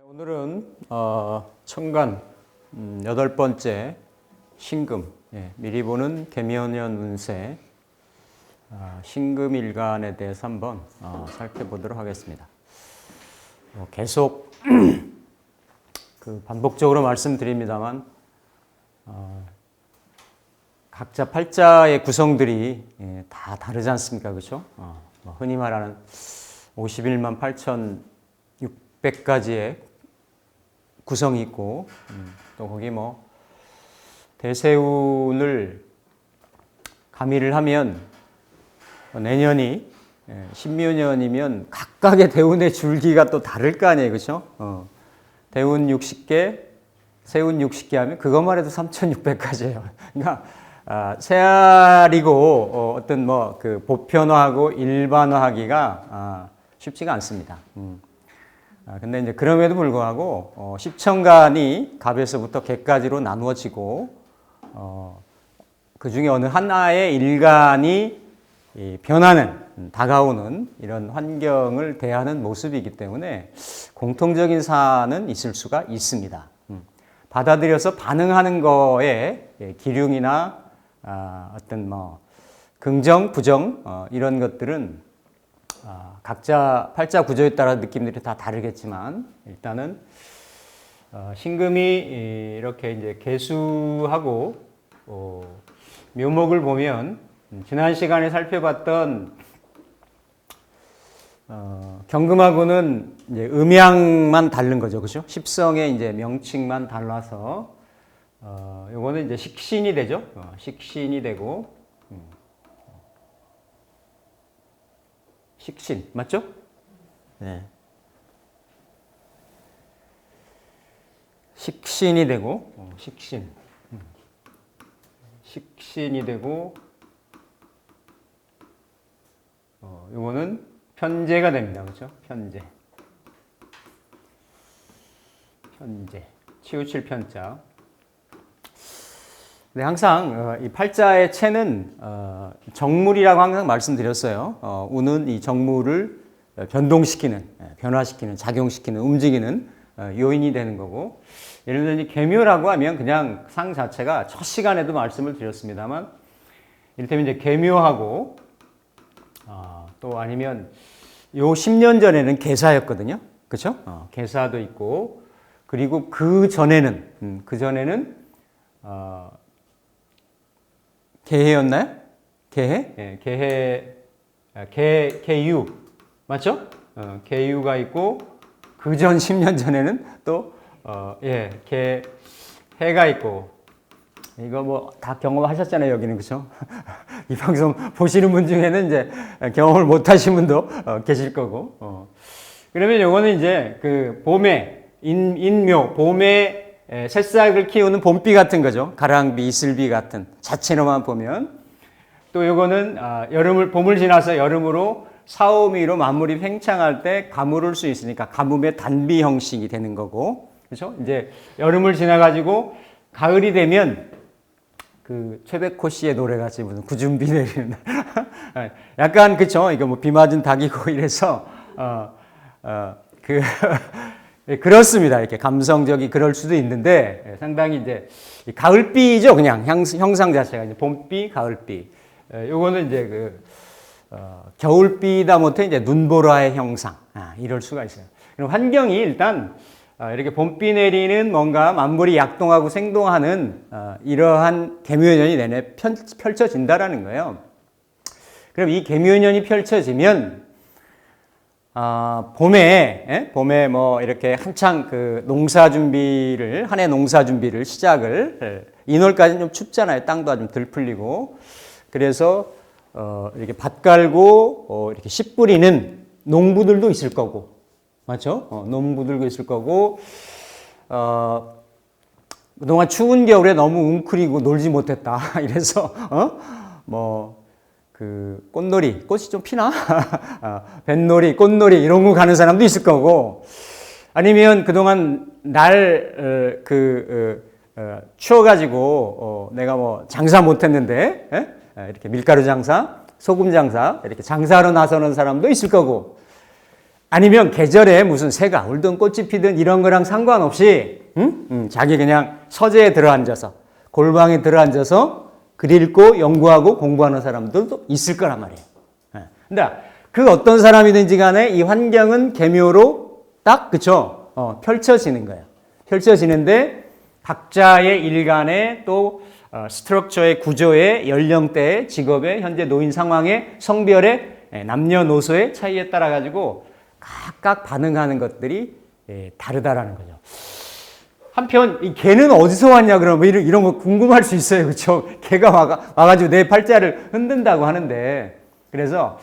오늘은 천간 8번째 신금, 미리 보는 개묘년 운세 신금일간에 대해서 한번 살펴보도록 하겠습니다. 계속 반복적으로 말씀드립니다만 각자 팔자의 구성들이 다 다르지 않습니까? 그렇죠? 흔히 말하는 51만 8,600가지의 구성이 있고 또 거기 대세운을 가미를 하면 내년이 신묘년이면 각각의 대운의 줄기가 또 다를 거 아니에요, 그렇죠? 대운 60개, 세운 60개 하면 그것만 해도 3,600가지예요. 그러니까 세알이고 어떤 보편화하고 일반화하기가 쉽지가 않습니다. 근데 이제 그럼에도 불구하고 십천간이 갑에서부터 개까지로 나누어지고 그 중에 어느 하나의 일간이 변하는, 다가오는 이런 환경을 대하는 모습이기 때문에 공통적인 사안은 있을 수가 있습니다. 받아들여서 반응하는 거에 기륭이나 어떤 긍정, 부정 이런 것들은 각자 팔자 구조에 따라 느낌들이 다 다르겠지만 일단은 신금이 이렇게 이제 개수하고 묘목을 보면 지난 시간에 살펴봤던 경금하고는 이제 음양만 다른 거죠, 그렇죠? 십성의 이제 명칭만 달라서 요거는 이제 식신이 되죠. 식신이 되고. 식신, 맞죠? 네. 식신이 되고, 식신이 되고, 요거는 편재가 됩니다. 그렇죠? 편재. 치우칠 편자. 네, 항상 이 팔자의 체는 정물이라고 항상 말씀드렸어요. 운은 이 정물을 변동시키는, 변화시키는, 작용시키는, 움직이는 요인이 되는 거고, 예를 들어 계묘라고 하면 그냥 상 자체가 첫 시간에도 말씀을 드렸습니다만, 이를테면 이제 계묘하고 또 아니면 요 10년 전에는 계사였거든요. 그렇죠? 계사도 있고, 그리고 그 전에는 개해였나요? 개해? 개유. 맞죠? 개유가 있고, 그 전 10년 전에는 또, 개해가 있고, 이거 다 경험하셨잖아요, 여기는. 그죠? 이 방송 보시는 분 중에는 이제 경험을 못 하신 분도 계실 거고. 그러면 요거는 이제 봄에, 인묘, 봄에 새싹을 키우는 봄비 같은 거죠. 가랑비, 이슬비 같은 자체로만 보면. 또 요거는 봄을 지나서 여름으로 사오미로 만물이 팽창할 때 가물을 수 있으니까 가뭄의 단비 형식이 되는 거고. 그렇죠? 이제 여름을 지나가지고 가을이 되면 최백호 씨의 노래같이 무슨 구준비 내리는 약간 그쵸? 이거 비 맞은 닭이고 이래서 그렇습니다. 이렇게 감성적이 그럴 수도 있는데 상당히 이제 가을비죠. 그냥 형상 자체가 이제 봄비, 가을비. 요거는 이제 겨울비다 못해 이제 눈보라의 형상. 이럴 수가 있어요. 그럼 환경이 일단 이렇게 봄비 내리는 뭔가 만물이 약동하고 생동하는 이러한 계묘년이 내내 펼쳐진다라는 거예요. 그럼 이 계묘년이 펼쳐지면 봄에 이렇게 한창 농사 준비를, 한 해 농사 준비를 시작을, 2월까지는 좀 춥잖아요. 땅도 좀 덜 풀리고. 그래서, 이렇게 밭 갈고, 이렇게 씨 뿌리는 농부들도 있을 거고. 맞죠? 농부들도 있을 거고, 그동안 추운 겨울에 너무 웅크리고 놀지 못했다. 이래서, 꽃놀이, 꽃이 좀 피나? 뱃놀이, 꽃놀이, 이런 거 가는 사람도 있을 거고, 아니면 그동안 추워가지고 내가 뭐 장사 못했는데 이렇게 밀가루 장사, 소금 장사 이렇게 장사하러 나서는 사람도 있을 거고, 아니면 계절에 무슨 새가 울든 꽃이 피든 이런 거랑 상관없이 자기 그냥 서재에 들어앉아서 골방에 들어앉아서 글 읽고 연구하고 공부하는 사람들도 있을 거란 말이에요. 근데 그 어떤 사람이든지 간에 이 환경은 계묘로 딱 그쵸? 펼쳐지는 거예요. 펼쳐지는데 각자의 일간의 또 스트럭처의 구조의 연령대의 직업의 현재 노인 상황의 성별의 남녀노소의 차이에 따라 가지고 각각 반응하는 것들이 다르다라는 거죠. 한편 이 개는 어디서 왔냐 그러면 이런 거 궁금할 수 있어요. 그렇죠? 개가 와가지고 내 팔자를 흔든다고 하는데, 그래서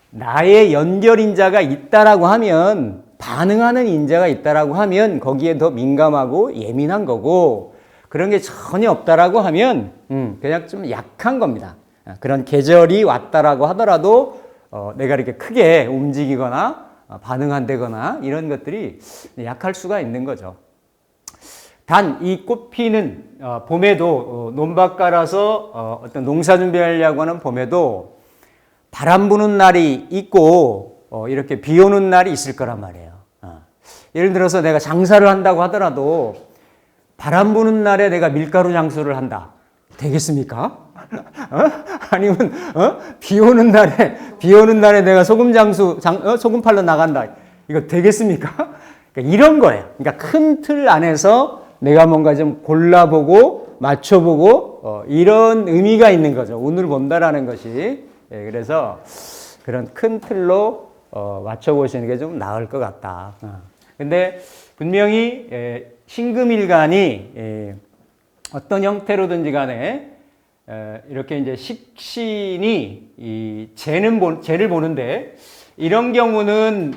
나의 연결 인자가 있다라고 하면, 반응하는 인자가 있다라고 하면 거기에 더 민감하고 예민한 거고, 그런 게 전혀 없다라고 하면 그냥 좀 약한 겁니다. 그런 계절이 왔다라고 하더라도 내가 이렇게 크게 움직이거나 반응한다거나 이런 것들이 약할 수가 있는 거죠. 단 이 꽃피는 봄에도 논밭 갈아서 어떤 농사 준비하려고 하는 봄에도 바람 부는 날이 있고 이렇게 비 오는 날이 있을 거란 말이에요. 예를 들어서 내가 장사를 한다고 하더라도 바람 부는 날에 내가 밀가루 장수를 한다. 되겠습니까? 아니면 비 오는 날에 내가 소금 장수 소금 팔러 나간다. 이거 되겠습니까? 그러니까 이런 거예요. 그러니까 큰 틀 안에서 내가 뭔가 좀 골라보고 맞춰보고 이런 의미가 있는 거죠. 운을 본다라는 것이. 그래서 그런 큰 틀로 맞춰보시는 게 좀 나을 것 같다. 근데 분명히 신금일간이 어떤 형태로든지 간에 이렇게 이제 식신이 이 재를 보는데, 이런 경우는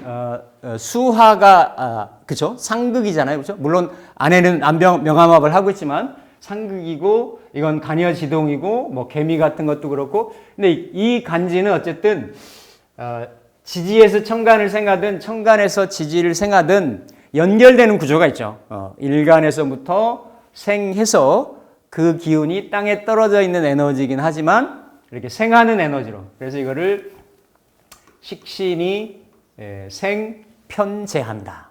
수화가 그죠? 상극이잖아요, 그죠? 물론 안에는 명암합을 하고 있지만 상극이고, 이건 간여지동이고 뭐 개미 같은 것도 그렇고, 근데 이 간지는 어쨌든 지지에서 천간을 생하든 천간에서 지지를 생하든 연결되는 구조가 있죠. 일간에서부터 생해서 그 기운이 땅에 떨어져 있는 에너지이긴 하지만 이렇게 생하는 에너지로. 그래서 이거를 식신이 생편제한다.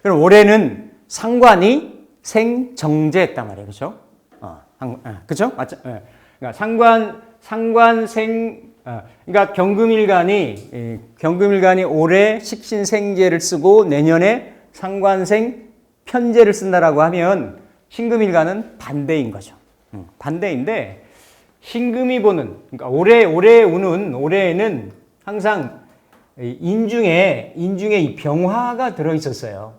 그럼 올해는 상관이 생정제했단 말이에요. 그렇죠? 그렇죠? 맞죠? 그러니까 그러니까 경금일간이 올해 식신생제를 쓰고 내년에 상관생 편제를 쓴다라고 하면 신금일간은 반대인 거죠. 반대인데, 신금이 보는, 그러니까 올해에는 항상 인중에 이 병화가 들어 있었어요.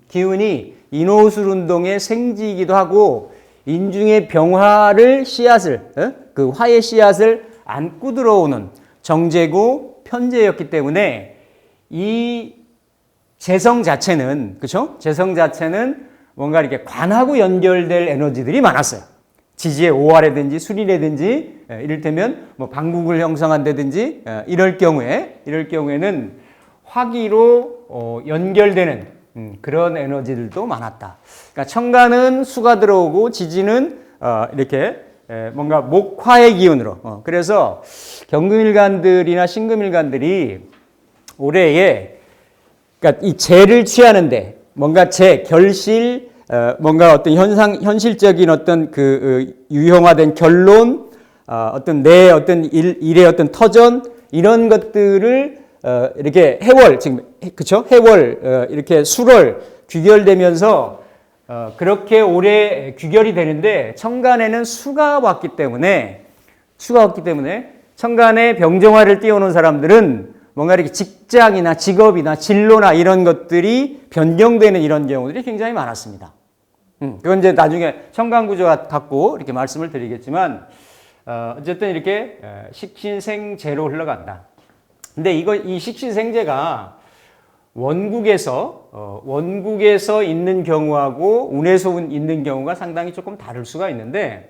기운이 인호술 운동의 생지이기도 하고, 인중의 병화를 그 화의 씨앗을 안고 들어오는 정제고 편제였기 때문에 이 재성 자체는, 그렇죠? 재성 자체는 뭔가 이렇게 관하고 연결될 에너지들이 많았어요. 지지의 오화라든지 수리라든지, 이를테면 뭐 방국을 형성한다든지, 이럴 경우에는 화기로 연결되는 그런 에너지들도 많았다. 그러니까 천간은 수가 들어오고 지지는 이렇게 뭔가 목화의 기운으로. 그래서 경금일간들이나 신금일간들이 올해에, 그러니까 이 재를 취하는데 뭔가 결실, 뭔가 어떤 현실적인 어떤 유형화된 결론, 어떤 내 어떤 일의 어떤 터전, 이런 것들을 이렇게 해월, 이렇게 수월 귀결되면서 그렇게 오래 귀결이 되는데, 천간에는 수가 왔기 때문에 천간에 병정화를 띄워놓은 사람들은 뭔가 이렇게 직장이나 직업이나 진로나 이런 것들이 변경되는 이런 경우들이 굉장히 많았습니다. 그건 이제 나중에 천간구조가 갖고 이렇게 말씀을 드리겠지만, 어쨌든 이렇게 식신생제로 흘러간다. 근데 이 식신생제가 원국에서 있는 경우하고 운에서 있는 경우가 상당히 조금 다를 수가 있는데,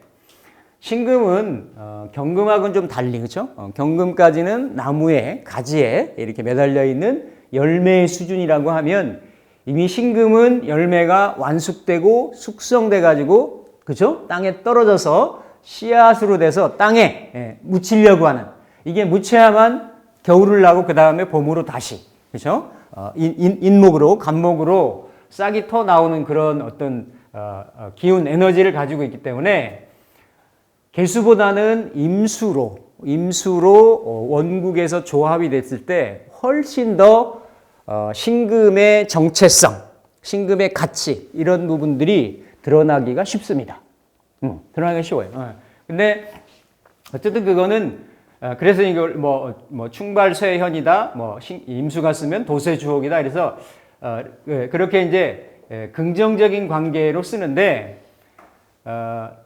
신금은 경금하고는 좀 달리, 그렇죠? 경금까지는 나무에 가지에 이렇게 매달려 있는 열매의 수준이라고 하면, 이미 신금은 열매가 완숙되고 숙성돼 가지고 그죠? 땅에 떨어져서 씨앗으로 돼서 땅에 묻히려고 하는, 이게 묻혀야만 겨울을 나고 그 다음에 봄으로 다시 그죠? 인목으로 간목으로 싹이 터 나오는 그런 어떤 기운 에너지를 가지고 있기 때문에 개수보다는 임수로 원국에서 조합이 됐을 때 훨씬 더 신금의 정체성, 신금의 가치 이런 부분들이 드러나기가 쉽습니다. 드러나기가 쉬워요. 근데 어쨌든 그거는 그래서 이걸 뭐 충발쇠현이다, 임수가 쓰면 도세주옥이다. 그래서 그렇게 이제 긍정적인 관계로 쓰는데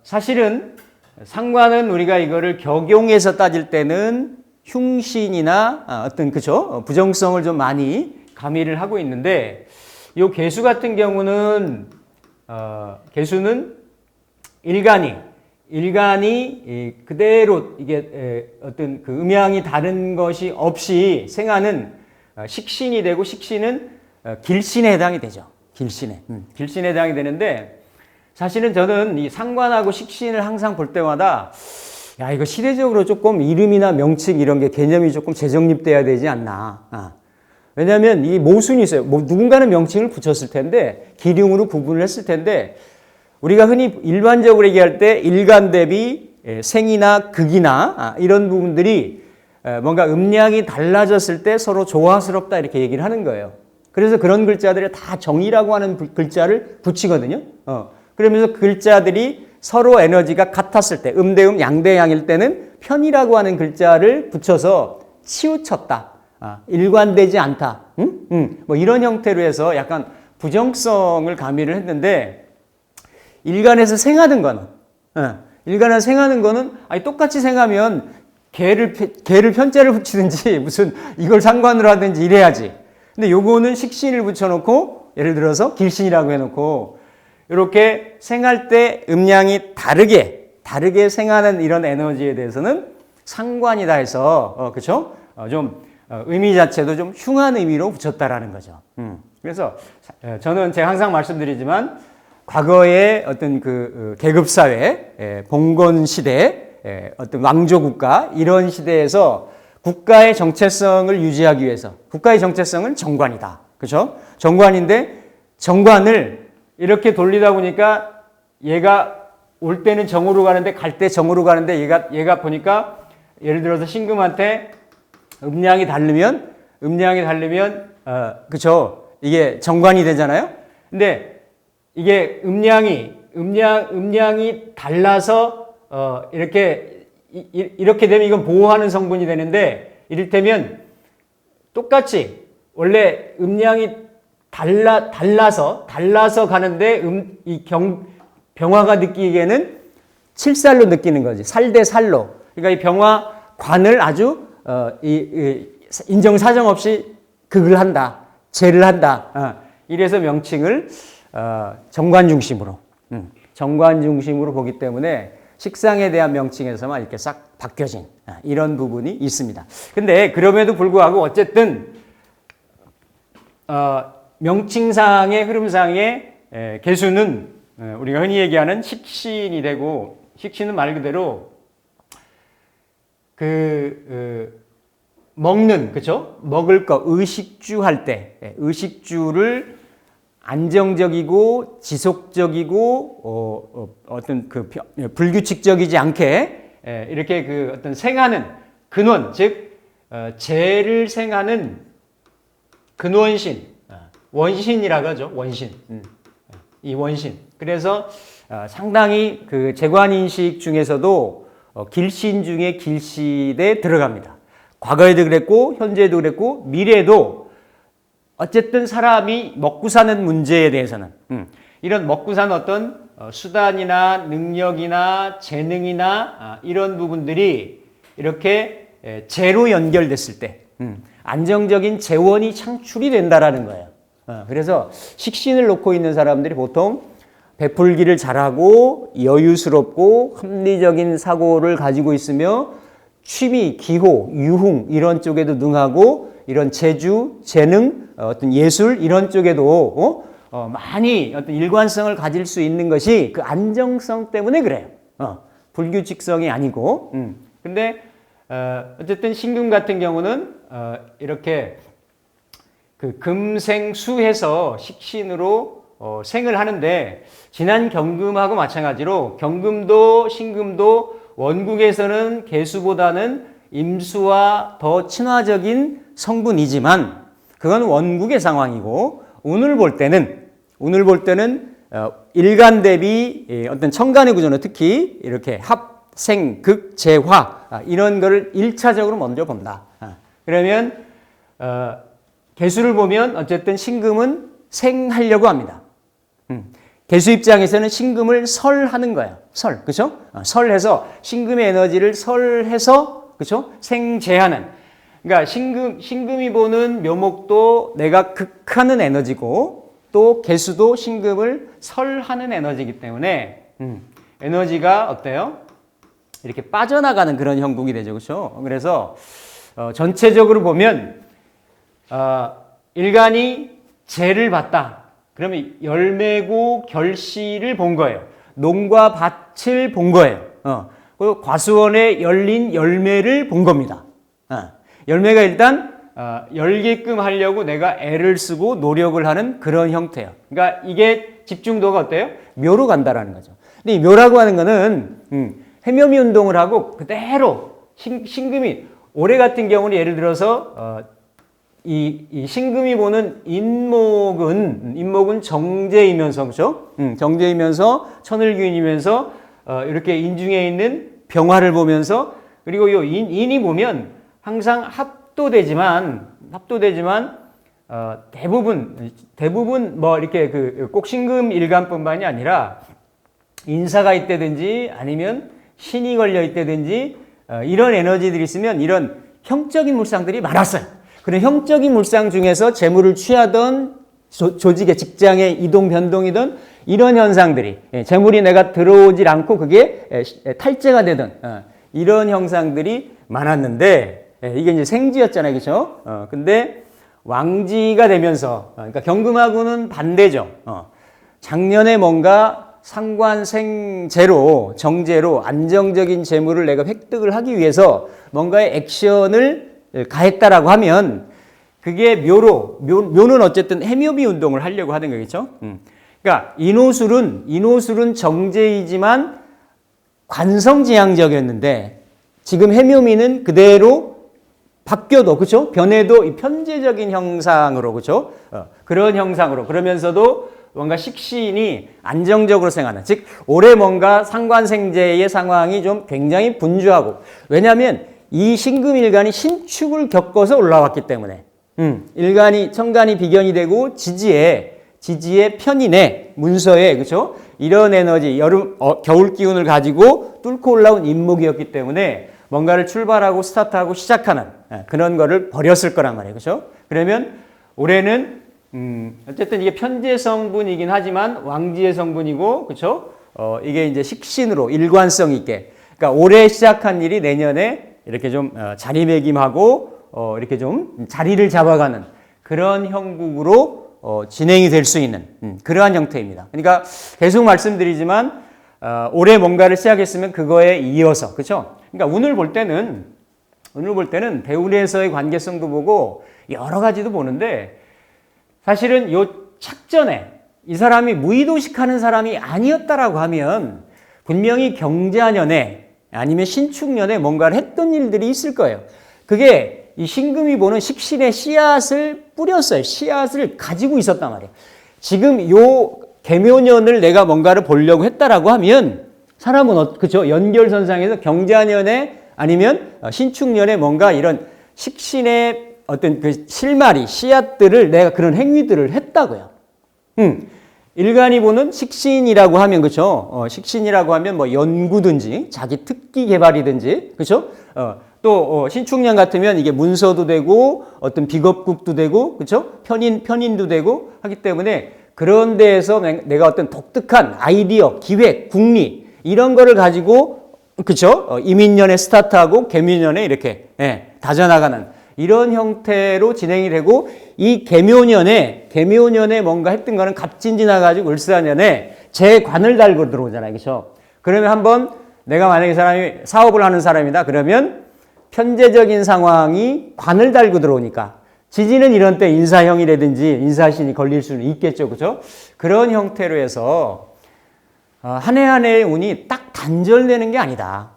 사실은 상관은 우리가 이거를 격용해서 따질 때는 흉신이나 어떤 그죠 부정성을 좀 많이 가미를 하고 있는데 이 개수 같은 경우는 개수는 일간이 그대로 이게 어떤 그 음양이 다른 것이 없이 생하는 식신이 되고 식신은 길신에 해당이 되죠. 길신에 해당이 되는데 사실은 저는 이 상관하고 식신을 항상 볼 때마다 야 이거 시대적으로 조금 이름이나 명칭 이런 게 개념이 조금 재정립돼야 되지 않나. 왜냐하면 이 모순이 있어요. 누군가는 명칭을 붙였을 텐데 기륭으로 구분을 했을 텐데 우리가 흔히 일반적으로 얘기할 때 일간 대비 생이나 극이나 이런 부분들이 뭔가 음량이 달라졌을 때 서로 조화스럽다 이렇게 얘기를 하는 거예요. 그래서 그런 글자들이 다 정이라고 하는 글자를 붙이거든요. 그러면서 글자들이 서로 에너지가 같았을 때 음대음 양대양일 때는 편이라고 하는 글자를 붙여서 치우쳤다. 일관되지 않다. 뭐 이런 형태로 해서 약간 부정성을 가미를 했는데 일간에서 생하는 거는 아니 똑같이 생하면 개를 편자를 붙이든지 무슨 이걸 상관으로 하든지 이래야지. 근데 요거는 식신을 붙여놓고 예를 들어서 길신이라고 해놓고 이렇게 생할 때 음량이 다르게 생하는 이런 에너지에 대해서는 상관이다 해서 그렇죠? 좀 의미 자체도 좀 흉한 의미로 붙였다라는 거죠. 그래서 저는 제가 항상 말씀드리지만 과거의 어떤 그 계급 사회, 봉건 시대, 어떤 왕조 국가 이런 시대에서 국가의 정체성을 유지하기 위해서 국가의 정체성은 정관이다. 그렇죠? 정관인데 정관을 이렇게 돌리다 보니까 얘가 올 때는 정으로 가는데 갈 때 정으로 가는데 얘가 보니까 예를 들어서 신금한테 음량이 다르면 그쵸 이게 정관이 되잖아요. 근데 이게 음량이 달라서 이렇게 되면 이건 보호하는 성분이 되는데 이를테면 똑같이 원래 음량이 달라서 가는데 병화가 느끼기에는 칠살로 느끼는 거지. 살 대 살로. 그러니까 이 병화관을 아주 인정사정 없이 극을 한다. 제를 한다. 이래서 명칭을 정관 중심으로 보기 때문에 식상에 대한 명칭에서만 이렇게 싹 바뀌어진 이런 부분이 있습니다. 근데 그럼에도 불구하고 어쨌든 명칭상의 흐름상의 개수는 우리가 흔히 얘기하는 식신이 되고 식신은 말 그대로 먹는 그죠? 먹을 거 의식주 할 때 의식주를 안정적이고 지속적이고 어떤 그 불규칙적이지 않게 이렇게 그 어떤 생하는 근원 즉 재를 생하는 근원신 원신이라고 하죠. 원신 이 원신 그래서 상당히 그 재관인식 중에서도 길신 중에 길신에 들어갑니다. 과거에도 그랬고 현재도 그랬고 미래도 어쨌든 사람이 먹고 사는 문제에 대해서는 이런 먹고 사는 어떤 수단이나 능력이나 재능이나 이런 부분들이 이렇게 재로 연결됐을 때 안정적인 재원이 창출이 된다라는 거예요. 그래서 식신을 놓고 있는 사람들이 보통 베풀기를 잘하고 여유스럽고 합리적인 사고를 가지고 있으며 취미, 기호, 유흥 이런 쪽에도 능하고 이런 재주, 재능, 어떤 예술 이런 쪽에도 많이 어떤 일관성을 가질 수 있는 것이 그 안정성 때문에 그래요. 불규칙성이 아니고. 근데 어쨌든 신금 같은 경우는 이렇게 그 금생수해서 식신으로 생을 하는데 지난 경금하고 마찬가지로 경금도 신금도 원국에서는 개수보다는 임수와 더 친화적인 성분이지만 그건 원국의 상황이고 운을 볼 때는 일간 대비 어떤 천간의 구조는 특히 이렇게 합, 생, 극, 재화 이런 거를 1차적으로 먼저 본다. 그러면 개수를 보면 어쨌든 신금은 생하려고 합니다. 개수 입장에서는 신금을 설하는 거예요. 설, 그렇죠? 설해서 신금의 에너지를 설해서 그렇죠? 생재하는. 그러니까 신금이 보는 묘목도 내가 극하는 에너지고 또 개수도 신금을 설하는 에너지이기 때문에 에너지가 어때요? 이렇게 빠져나가는 그런 형국이 되죠, 그렇죠? 그래서 전체적으로 보면 일간이 재를 봤다. 그러면 열매고 결실을 본 거예요. 농과 밭을 본 거예요. 그리고 과수원에 열린 열매를 본 겁니다. 열매가 일단 열게끔 하려고 내가 애를 쓰고 노력을 하는 그런 형태예요. 그러니까 이게 집중도가 어때요? 묘로 간다라는 거죠. 근데 이 묘라고 하는 거는 해묘미 운동을 하고 그대로 신금이 올해 같은 경우는 예를 들어서 이 신금이 보는 인목은 정제이면서 그렇죠? 정제이면서 천을균이면서 이렇게 인중에 있는 병화를 보면서 그리고 요 인이 보면 항상 합도되지만 대부분 뭐 이렇게 꼭 신금 일간뿐만이 아니라 인사가 있다든지 아니면 신이 걸려 있다든지 이런 에너지들이 있으면 이런 형적인 물상들이 많았어요. 그런 형적인 물상 중에서 재물을 취하던 조직의 직장의 이동 변동이든 이런 현상들이 재물이 내가 들어오질 않고 그게 탈재가 되든 이런 형상들이 많았는데 이게 이제 생지였잖아요, 그렇죠? 근데 왕지가 되면서 그러니까 경금하고는 반대죠. 작년에 뭔가 상관생재로 정제로 안정적인 재물을 내가 획득을 하기 위해서 뭔가의 액션을 가했다라고 하면 그게 묘는 어쨌든 해묘미 운동을 하려고 하는 거겠죠. 그러니까 인호술은 정제이지만 관성지향적이었는데 지금 해묘미는 그대로 바뀌어도 그렇죠? 변해도 이 편재적인 형상으로 그렇죠? 그런 형상으로 그러면서도 뭔가 식신이 안정적으로 생하는 즉 올해 뭔가 상관생재의 상황이 좀 굉장히 분주하고 왜냐하면 이 신금일간이 신축을 겪어서 올라왔기 때문에 천간이 비견이 되고 지지에 편인에 문서에 그렇죠? 이런 에너지 겨울 기운을 가지고 뚫고 올라온 인목이었기 때문에 뭔가를 출발하고 스타트하고 시작하는 그런 거를 버렸을 거란 말이에요. 그렇죠? 그러면 올해는 어쨌든 이게 편재 성분이긴 하지만 왕지의 성분이고 그렇죠? 이게 이제 식신으로 일관성 있게 그러니까 올해 시작한 일이 내년에 이렇게 좀 자리매김하고 이렇게 좀 자리를 잡아가는 그런 형국으로 진행이 될 수 있는 그러한 형태입니다. 그러니까 계속 말씀드리지만 올해 뭔가를 시작했으면 그거에 이어서 그렇죠? 그러니까 운을 볼 때는 대운에서의 관계성도 보고 여러 가지도 보는데 사실은 요 착전에 이 사람이 무의도식하는 사람이 아니었다라고 하면 분명히 경자년에 아니면 신축년에 뭔가를 했던 일들이 있을 거예요. 그게 이 신금이 보는 식신의 씨앗을 뿌렸어요. 씨앗을 가지고 있었단 말이에요. 지금 요 개묘년을 내가 뭔가를 보려고 했다라고 하면 사람은 그죠? 연결선상에서 경자년에 아니면 신축년에 뭔가 이런 식신의 어떤 그 실마리, 씨앗들을 내가 그런 행위들을 했다고요. 일간이 보는 식신이라고 하면 그렇죠. 식신이라고 하면 뭐 연구든지 자기 특기 개발이든지 그렇죠. 또 신축년 같으면 이게 문서도 되고 어떤 비겁국도 되고 그렇죠. 편인도 되고 하기 때문에 그런 데에서 내가 어떤 독특한 아이디어, 기획, 국리 이런 거를 가지고 그렇죠. 이민년에 스타트하고 개미년에 이렇게 다져나가는 이런 형태로 진행이 되고 이 개묘년에 뭔가 했던 거는 갑진 지나가지고 을사년에 재관을 달고 들어오잖아요. 그렇죠? 그러면 한번 내가 만약에 사람이 사업을 하는 사람이다. 그러면 편재적인 상황이 관을 달고 들어오니까 지지는 이런 때 인사형이라든지 인사신이 걸릴 수는 있겠죠. 그죠? 그런 형태로 해서 한 해 한 해의 운이 딱 단절되는 게 아니다.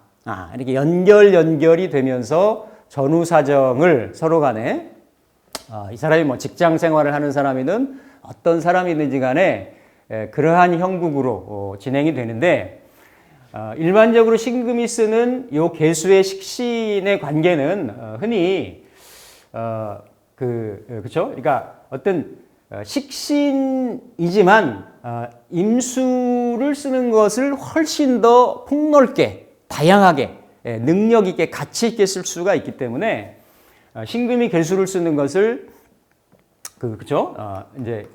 이렇게 연결이 되면서 전후사정을 서로 간에 이 사람이 뭐 직장 생활을 하는 사람이든 어떤 사람이든지 간에 그러한 형국으로 진행이 되는데 일반적으로 신금이 쓰는 요 개수의 식신의 관계는 흔히 그렇죠? 그러니까 어떤 식신이지만 임수를 쓰는 것을 훨씬 더 폭넓게 다양하게 능력 있게 가치 있게 쓸 수가 있기 때문에 신금이 개수를 쓰는 것을 그렇죠? 이제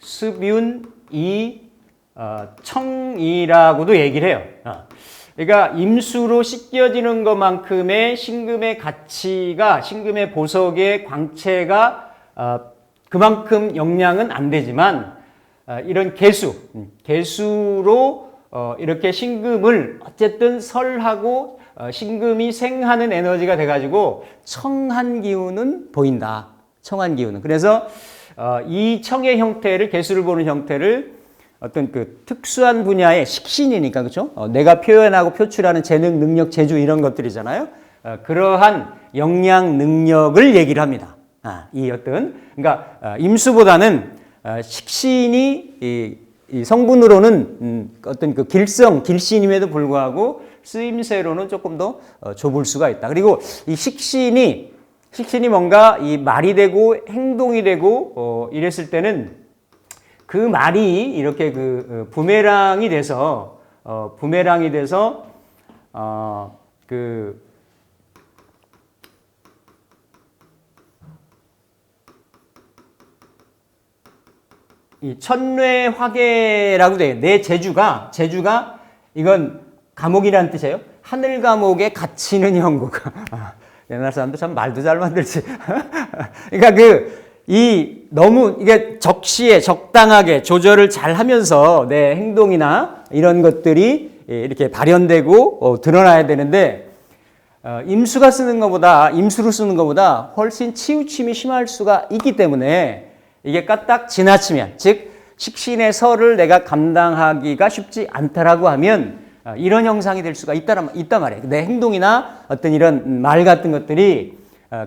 습윤, 청이라고도 얘기를 해요. 그러니까 임수로 씻겨지는 것만큼의 신금의 가치가, 신금의 보석의 광채가 그만큼 영향은 안 되지만 이런 개수로 이렇게 신금을 어쨌든 설하고 신금이 생하는 에너지가 돼가지고 청한 기운은 보인다. 청한 기운은. 그래서 이 청의 형태를, 개수를 보는 형태를 어떤 그 특수한 분야의 식신이니까, 그렇죠? 내가 표현하고 표출하는 재능, 능력, 재주 이런 것들이잖아요. 그러한 역량, 능력을 얘기를 합니다. 이 어떤, 그러니까 임수보다는 식신이 이 성분으로는 어떤 그 길신임에도 불구하고 쓰임새로는 조금 더 좁을 수가 있다. 그리고 이 식신이 뭔가 이 말이 되고 행동이 되고 이랬을 때는 그 말이 이렇게 부메랑이 돼서 이 천뇌화계라고 돼요. 내 재주가 이건 감옥이라는 뜻이에요. 하늘 감옥에 갇히는 형국. 옛날 사람도 참 말도 잘 만들지. 그러니까 너무 이게 적시에 적당하게 조절을 잘 하면서 내 행동이나 이런 것들이 이렇게 발현되고 드러나야 되는데 임수로 쓰는 것보다 훨씬 치우침이 심할 수가 있기 때문에 이게 까딱 지나치면, 즉 식신의 설을 내가 감당하기가 쉽지 않다라고 하면 이런 형상이 될 수가 있단 말이에요. 내 행동이나 어떤 이런 말 같은 것들이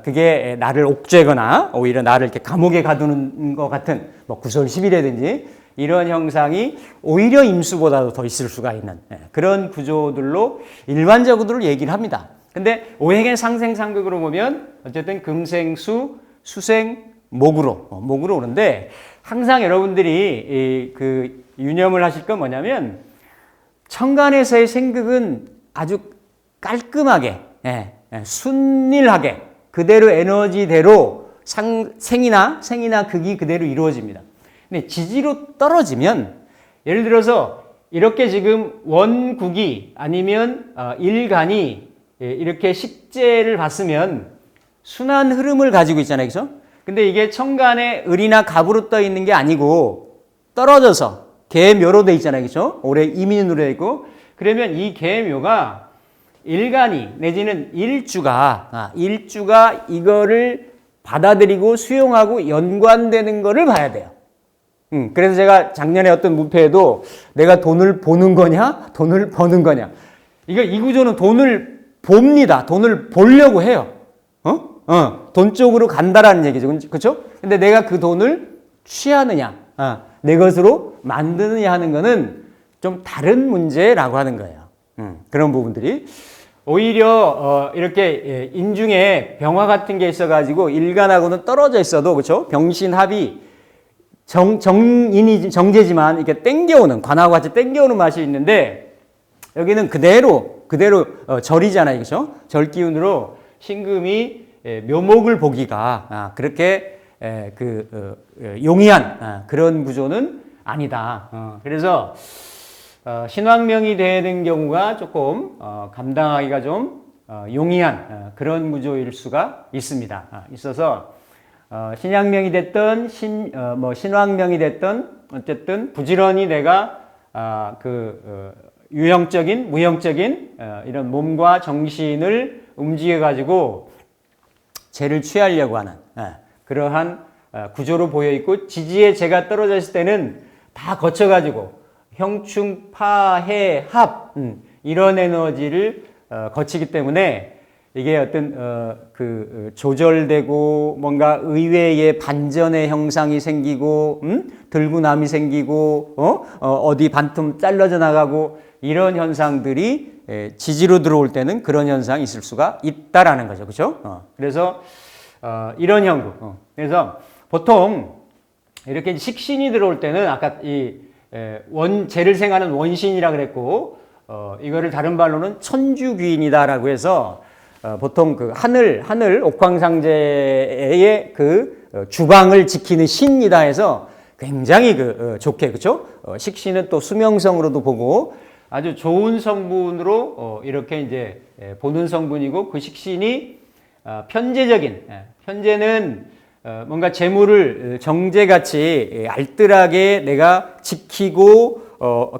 그게 나를 옥죄거나 오히려 나를 이렇게 감옥에 가두는 것 같은 뭐 구설시비라든지 이런 형상이 오히려 임수보다도 더 있을 수가 있는 그런 구조들로 일반적으로 얘기를 합니다. 근데 오행의 상생상극으로 보면 어쨌든 금생수, 수생, 목으로 오는데 항상 여러분들이 유념을 하실 건 뭐냐면 천간에서의 생극은 아주 깔끔하게 순일하게 그대로 에너지대로 생이나 극이 그대로 이루어집니다. 근데 지지로 떨어지면 예를 들어서 이렇게 지금 원국이 아니면 일간이 이렇게 식재를 봤으면 순환 흐름을 가지고 있잖아요. 그렇죠? 근데 이게 천간에 을이나 갑으로 떠 있는 게 아니고 떨어져서 계묘로 돼 있잖아요. 그렇죠? 올해 이민으로 돼 있고 그러면 이 계묘가 일간이 내지는 일주가 이거를 받아들이고 수용하고 연관되는 거를 봐야 돼요. 그래서 제가 작년에 어떤 무패에도 내가 돈을 보는 거냐, 돈을 버는 거냐. 이 구조는 돈을 봅니다. 돈을 보려고 해요. 돈 쪽으로 간다라는 얘기죠. 그렇죠? 근데 내가 그 돈을 취하느냐, 내 것으로 만드느냐 하는 거는 좀 다른 문제라고 하는 거예요. 그런 부분들이. 오히려 이렇게 인중에 병화 같은 게 있어가지고 일간하고는 떨어져 있어도 그렇죠? 병신합이 정제지만 이렇게 땡겨오는 관하고 같이 땡겨오는 맛이 있는데 여기는 그대로 절이잖아요, 그렇죠? 절 기운으로 신금이 묘목을 보기가 그렇게 용이한 그런 구조는 아니다. 그래서 신왕명이 되는 경우가 조금 감당하기가 좀 용이한 그런 구조일 수가 있습니다. 있어서 신양명이 됐든 신왕명이 됐든 어쨌든 부지런히 내가 유형적인 무형적인 이런 몸과 정신을 움직여 가지고 재를 취하려고 하는 그러한 구조로 보여 있고, 지지에 재가 떨어져 있을 때는 다 거쳐 가지고 형충, 파, 해, 합 이런 에너지를 거치기 때문에 이게 어떤 조절되고 뭔가 의외의 반전의 형상이 생기고 들고남이 생기고 어디 반틈 잘라져 나가고 이런 현상들이 지지로 들어올 때는 그런 현상이 있을 수가 있다라는 거죠. 그렇죠? 그래서 이런 형국. 그래서 보통 이렇게 식신이 들어올 때는 아까 재를 생하는 원신이라 그랬고, 이거를 다른 말로는 천주귀인이다라고 해서 보통 그 하늘 옥황상제의 주방을 지키는 신이다 해서 굉장히 좋게, 그렇죠? 식신은 또 수명성으로도 보고 아주 좋은 성분으로 이렇게 이제 보는 성분이고, 그 식신이 편재는 뭔가 재물을 정제같이 알뜰하게 내가 지키고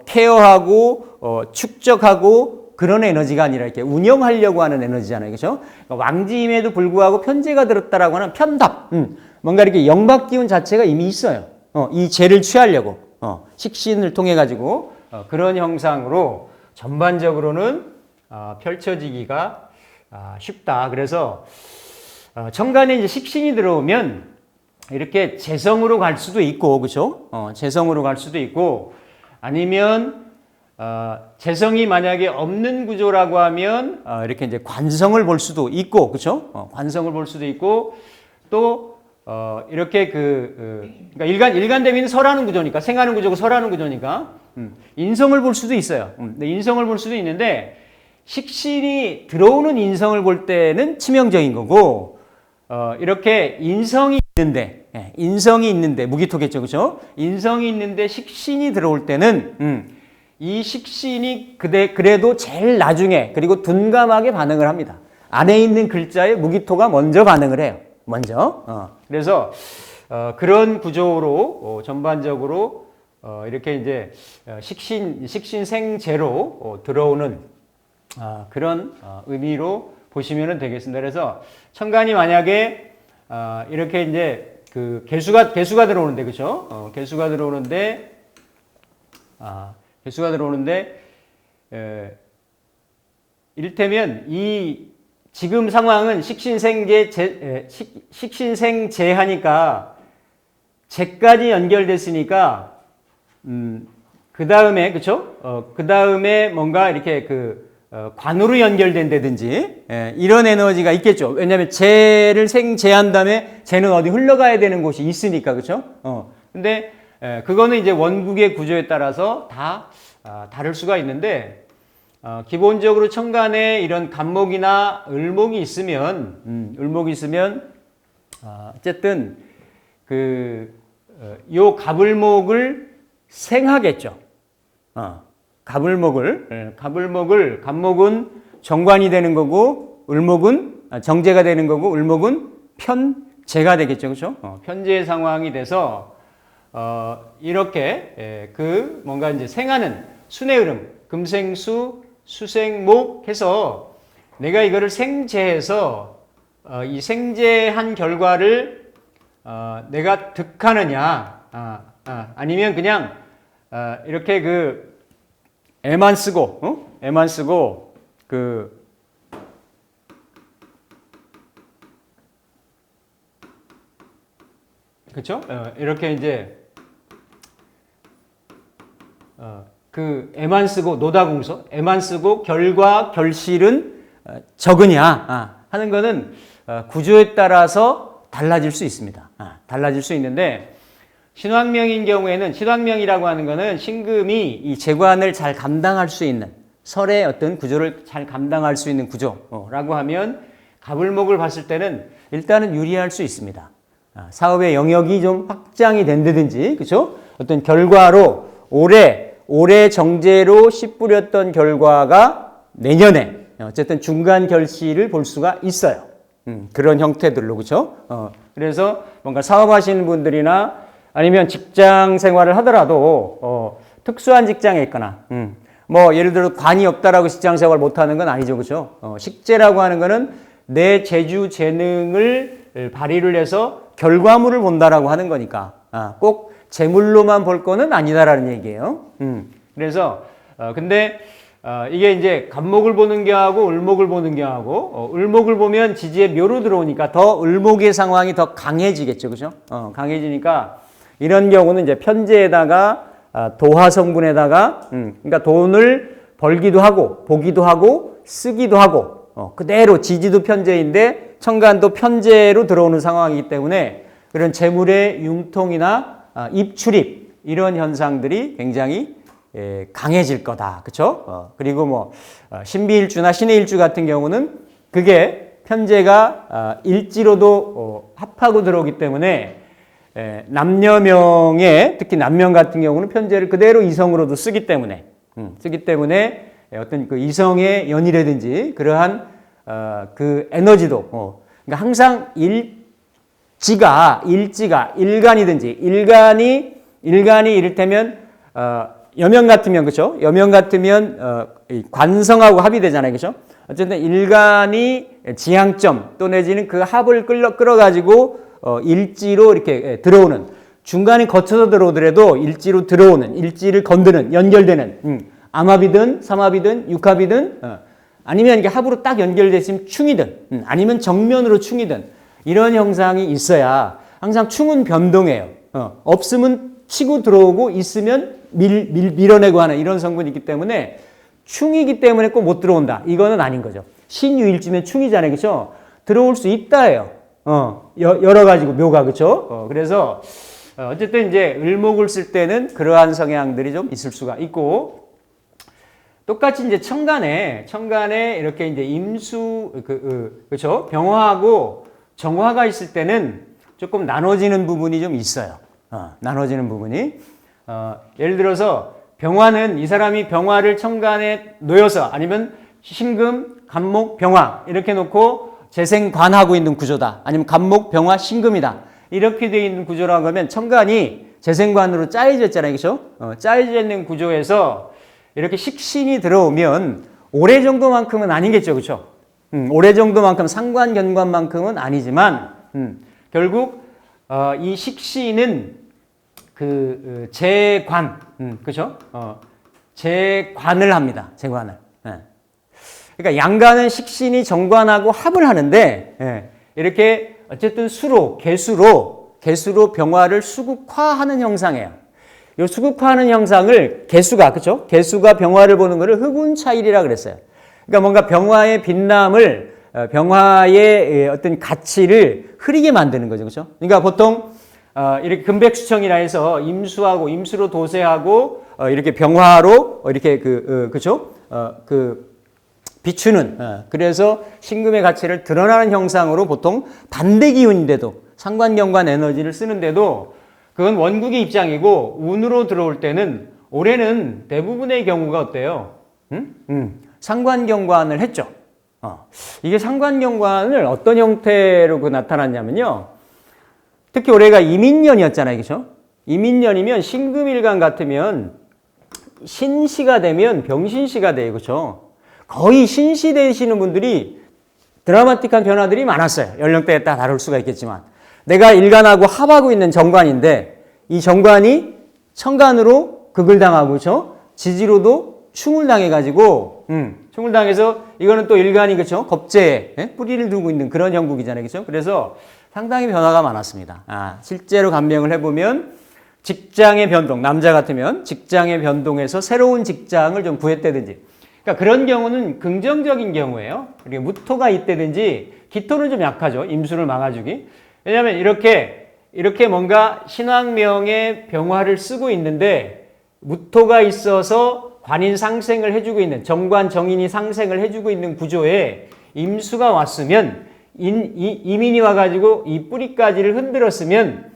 케어하고 축적하고 그런 에너지가 아니라 이렇게 운영하려고 하는 에너지잖아요. 그렇죠? 왕지임에도 불구하고 편재가 들었다라고 하는 편답. 뭔가 이렇게 영박 기운 자체가 이미 있어요. 이 재를 취하려고. 식신을 통해 가지고 그런 형상으로 전반적으로는 펼쳐지기가 쉽다. 그래서 천간에 이제 식신이 들어오면 이렇게 재성으로 갈 수도 있고, 그렇죠? 재성으로 갈 수도 있고, 아니면 재성이 만약에 없는 구조라고 하면 이렇게 이제 관성을 볼 수도 있고, 그렇죠? 관성을 볼 수도 있고, 또 이렇게 그러니까 일간대비는 설하는 구조니까, 생하는 구조고 설하는 구조니까 인성을 볼 수도 있어요. 인성을 볼 수도 있는데, 식신이 들어오는 인성을 볼 때는 치명적인 거고, 이렇게 인성이 있는데 무기토겠죠, 그렇죠? 인성이 있는데 식신이 들어올 때는 이 식신이 그래도 제일 나중에, 그리고 둔감하게 반응을 합니다. 안에 있는 글자에 무기토가 먼저 반응을 해요. 먼저. 그래서 그런 구조로 전반적으로 이렇게 이제 식신생재로 들어오는 그런 의미로 보시면 되겠습니다. 그래서 천간이 만약에 이렇게 이제 개수가 들어오는데, 그렇죠? 개수가 들어오는데 이를테면 이 지금 상황은 식신생재하니까 재까지 연결됐으니까 그 다음에, 그렇죠? 그 다음에 뭔가 이렇게 관으로 연결된다든지 이런 에너지가 있겠죠. 왜냐하면 재를 생재한 다음에 재는 어디 흘러가야 되는 곳이 있으니까, 그렇죠? 근데 그거는 이제 원국의 구조에 따라서 다 다를 수가 있는데, 기본적으로 천간에 이런 간목이나 을목이 있으면 어쨌든 요 갑을목을 생하겠죠. 간목은 정관이 되는 거고, 을목은 정제가 되는 거고, 을목은 편제가 되겠죠. 그렇죠? 편제 상황이 돼서 이렇게 뭔가 이제 생하는 순의 흐름, 금생수, 수생목 해서 내가 이거를 생제해서 이 생제한 결과를 내가 득하느냐, 아니면 그냥 이렇게 애만 쓰고 그렇죠? 이렇게 이제 애만 쓰고 노다공서, 애만 쓰고 결과 결실은 적으냐 하는 거는 구조에 따라서 달라질 수 있습니다. 달라질 수 있는데, 신왕명인 경우에는, 신왕명이라고 하는 거는 신금이 이 재관을 잘 감당할 수 있는, 설의 어떤 구조를 잘 감당할 수 있는 구조라고 하면 갑을목을 봤을 때는 일단은 유리할 수 있습니다. 사업의 영역이 좀 확장이 된다든지, 그렇죠? 어떤 결과로 오래 올해 정제로 씨 뿌렸던 결과가 내년에 어쨌든 중간 결실을 볼 수가 있어요. 그런 형태들로, 그렇죠? 그래서 뭔가 사업하시는 분들이나 아니면 직장 생활을 하더라도 특수한 직장에 있거나 뭐 예를 들어 관이 없다라고 직장 생활 못하는 건 아니죠, 그렇죠? 식재라고 하는 거는 내 재주 재능을 발휘를 해서 결과물을 본다라고 하는 거니까 꼭 재물로만 볼 거는 아니다라는 얘기예요. 그래서 근데 이게 이제 간목을 보는 경우하고 을목을 보는 경우하고 을목을 보면 지지에 묘로 들어오니까 더 을목의 상황이 더 강해지겠죠, 그죠? 강해지니까 이런 경우는 이제 편제에다가 도화 성분에다가 그러니까 돈을 벌기도 하고 보기도 하고 쓰기도 하고 그대로 지지도 편제인데 천간도 편제로 들어오는 상황이기 때문에 그런 재물의 융통이나 입출입 이런 현상들이 굉장히 강해질 거다. 그렇죠? 그리고 뭐 신비일주나 신의일주 같은 경우는 그게 편제가 일지로도 합하고 들어오기 때문에 남녀명에 특히 남명 같은 경우는 편제를 그대로 이성으로도 쓰기 때문에 어떤 그 이성의 연이라든지 그러한 그 에너지도 그러니까 항상 일지가 일간이든지 일간이 이를테면 여명 같으면 그렇죠? 여명 같으면 관성하고 합이 되잖아요, 그렇죠? 어쨌든 일간이 지향점 또 내지는 그 합을 끌어가지고 일지로 이렇게 들어오는 중간에 거쳐서 들어오더라도 일지로 들어오는 일지를 건드는 연결되는 암합이든 삼합이든 육합이든 아니면 이게 합으로 딱 연결됐으면 충이든 아니면 정면으로 충이든 이런 형상이 있어야 항상 충은 변동해요. 없으면 치고 들어오고 있으면 밀어내고 하는 이런 성분이 있기 때문에 충이기 때문에 꼭 못 들어온다. 이거는 아닌 거죠. 신유일주면 충이잖아요. 그렇죠? 들어올 수 있다예요. 여러 가지고 묘가 그렇죠? 그래서 어쨌든 이제 을목을 쓸 때는 그러한 성향들이 좀 있을 수가 있고 똑같이 이제 천간에 이렇게 이제 임수 그렇죠? 병화하고 정화가 있을 때는 조금 나눠지는 부분이 좀 있어요. 나눠지는 부분이 예를 들어서 병화는 이 사람이 병화를 천간에 놓여서 아니면 신금, 간목, 병화 이렇게 놓고 재생관하고 있는 구조다. 아니면 간목, 병화, 신금이다. 이렇게 되어 있는 구조라고 하면 천간이 재생관으로 짜여져 있잖아요. 그렇죠? 짜여져 있는 구조에서 이렇게 식신이 들어오면 올해 정도만큼은 아니겠죠. 그렇죠? 올해 정도만큼 상관견관만큼은 아니지만 결국 이 식신은 그 재관, 그렇죠? 재관을 합니다. 재관을. 그러니까 양간은 식신이 정관하고 합을 하는데 이렇게 어쨌든 개수로 병화를 수국화하는 형상이에요. 이 수국화하는 형상을 개수가 그렇죠? 개수가 병화를 보는 것을 흑운차일이라 그랬어요. 그러니까 뭔가 병화의 빛남을 병화의 어떤 가치를 흐리게 만드는 거죠, 그렇죠? 그러니까 보통 이렇게 금백수청이라 해서 임수로 도세하고 이렇게 병화로 이렇게 그렇죠? 비추는 그래서 신금의 가치를 드러나는 형상으로 보통 반대 기운인데도 상관경관 에너지를 쓰는데도 그건 원국의 입장이고 운으로 들어올 때는 올해는 대부분의 경우가 어때요? 상관경관을 했죠. 이게 상관경관을 어떤 형태로 나타났냐면요. 특히 올해가 이민년이었잖아요. 그렇죠? 이민년이면 신금일간 같으면 신시가 되면 병신시가 돼요. 그렇죠? 거의 신시 되시는 분들이 드라마틱한 변화들이 많았어요. 연령대에 따라 다를 수가 있겠지만 내가 일간하고 합하고 있는 정관인데 이 정관이 천간으로 극을 당하고 그렇죠? 지지로도 충을 당해가지고 충을 당해서 이거는 또 일간이 그렇죠? 겁재에 뿌리를 두고 있는 그런 형국이잖아요. 그렇죠? 그래서 상당히 변화가 많았습니다. 실제로 감명을 해보면 직장의 변동, 남자 같으면 직장의 변동에서 새로운 직장을 좀 구했다든지 그러니까 그런 경우는 긍정적인 경우예요. 그리고 무토가 있다든지 기토는 좀 약하죠. 임수를 막아주기. 왜냐하면 이렇게 뭔가 신왕명의 병화를 쓰고 있는데 무토가 있어서 관인 상생을 해주고 있는 정관 정인이 상생을 해주고 있는 구조에 임수가 왔으면 이민이 와가지고 이 뿌리까지를 흔들었으면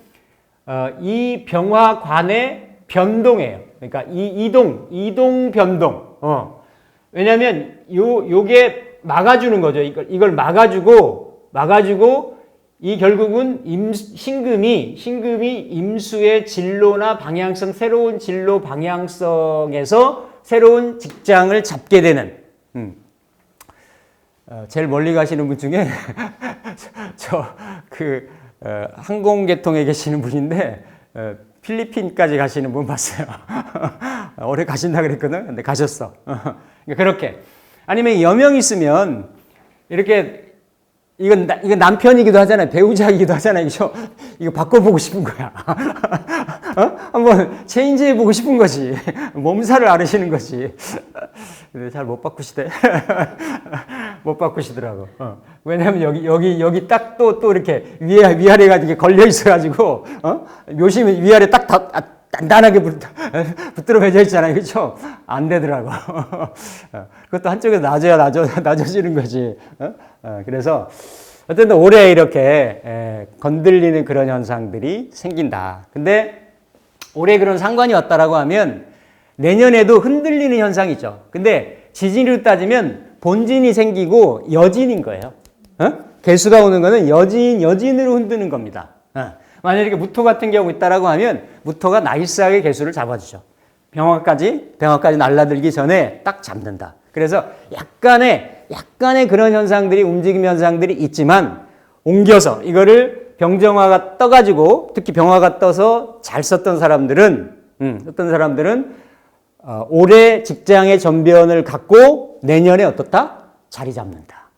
이 병화관의 변동이에요. 그러니까 이동 변동. 왜냐면 요게 막아주는 거죠. 이걸 막아주고 이 결국은 신금이 임수의 진로나 방향성, 새로운 진로 방향성에서 새로운 직장을 잡게 되는, 제일 멀리 가시는 분 중에 항공계통에 계시는 분인데 필리핀까지 가시는 분 봤어요. 올해 가신다 그랬거든. 근데 가셨어. 그러니까 그렇게. 아니면 여명이 있으면 이렇게 이건 남편이기도 하잖아요. 배우자이기도 하잖아요. 이거 바꿔보고 싶은 거야. 한번 체인지해보고 싶은 거지. 몸살을 앓으시는 거지. 근데 잘 못 바꾸시대. 못 바꾸시더라고. 왜냐면 여기 딱 또 이렇게 위아래가 이렇게 걸려 있어가지고, 묘심이 위아래 딱 단단하게 붙들어 매져 있잖아요. 그렇죠? 안 되더라고. 그것도 한쪽에서 낮아지는 거지. 그래서 어쨌든 올해 이렇게 건들리는 그런 현상들이 생긴다. 근데 올해 그런 상관이 왔다라고 하면 내년에도 흔들리는 현상이 있죠. 근데 지진으로 따지면 본진이 생기고 여진인 거예요. 개수가 오는 거는 여진으로 흔드는 겁니다. 만약에 무토 같은 경우 있다라고 하면 무토가 나이스하게 개수를 잡아주죠. 병화까지 날라들기 전에 딱 잡는다. 그래서 약간의 그런 현상들이, 움직임 현상들이 있지만 옮겨서 이거를 병정화가 떠가지고, 특히 병화가 떠서 잘 썼던 사람들은 올해 직장의 전변을 갖고 내년에 어떻다? 자리 잡는다.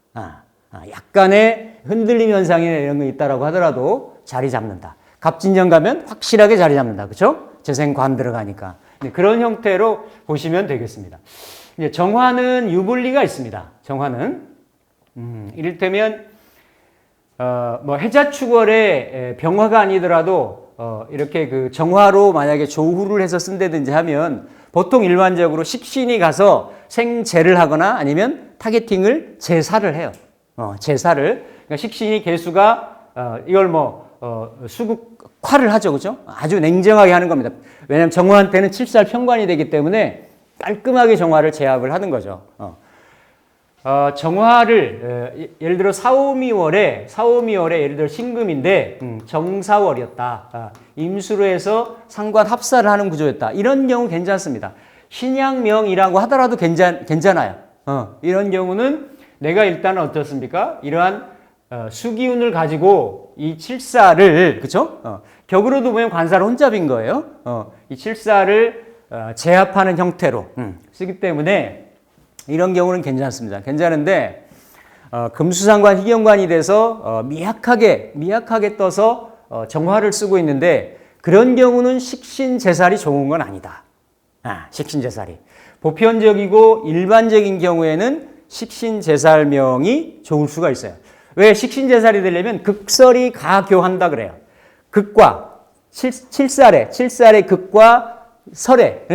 약간의 흔들림 현상이나 이런 거 있다라고 하더라도 자리 잡는다. 갑진년 가면 확실하게 자리 잡는다. 그렇죠? 재생관 들어가니까. 그런 형태로 보시면 되겠습니다. 이제 정화는 유불리가 있습니다. 정화는 이를테면 해자축월에 병화가 아니더라도 이렇게 그 정화로 만약에 조후를 해서 쓴다든지 하면 보통 일반적으로 식신이 가서 생재를 하거나 아니면 타겟팅을 제사를 해요. 제사를. 그러니까 식신이 개수가 이걸 수국화를 하죠. 그죠? 아주 냉정하게 하는 겁니다. 왜냐하면 정화한테는 칠살 편관이 되기 때문에 깔끔하게 정화를 제압을 하는 거죠. 정화를 예를 들어 사오미월에 예를 들어 신금인데 정사월이었다. 임수로 해서 상관 합사를 하는 구조였다. 이런 경우 괜찮습니다. 신양명이라고 하더라도 괜찮아요. 이런 경우는 내가 일단 어떻습니까? 이러한 수기운을 가지고 이 칠사를, 그쵸? 격으로도 보면 관사를 혼잡인 거예요. 이 칠사를 제압하는 형태로 쓰기 때문에 이런 경우는 괜찮습니다. 괜찮은데 금수상관 희경관이 돼서 미약하게 떠서 정화를 쓰고 있는데 그런 경우는 식신제살이 좋은 건 아니다. 식신제살이. 보편적이고 일반적인 경우에는 식신제살명이 좋을 수가 있어요. 왜 식신제살이 되려면 극설이 가교한다 그래요. 극과 칠살의 극과 설의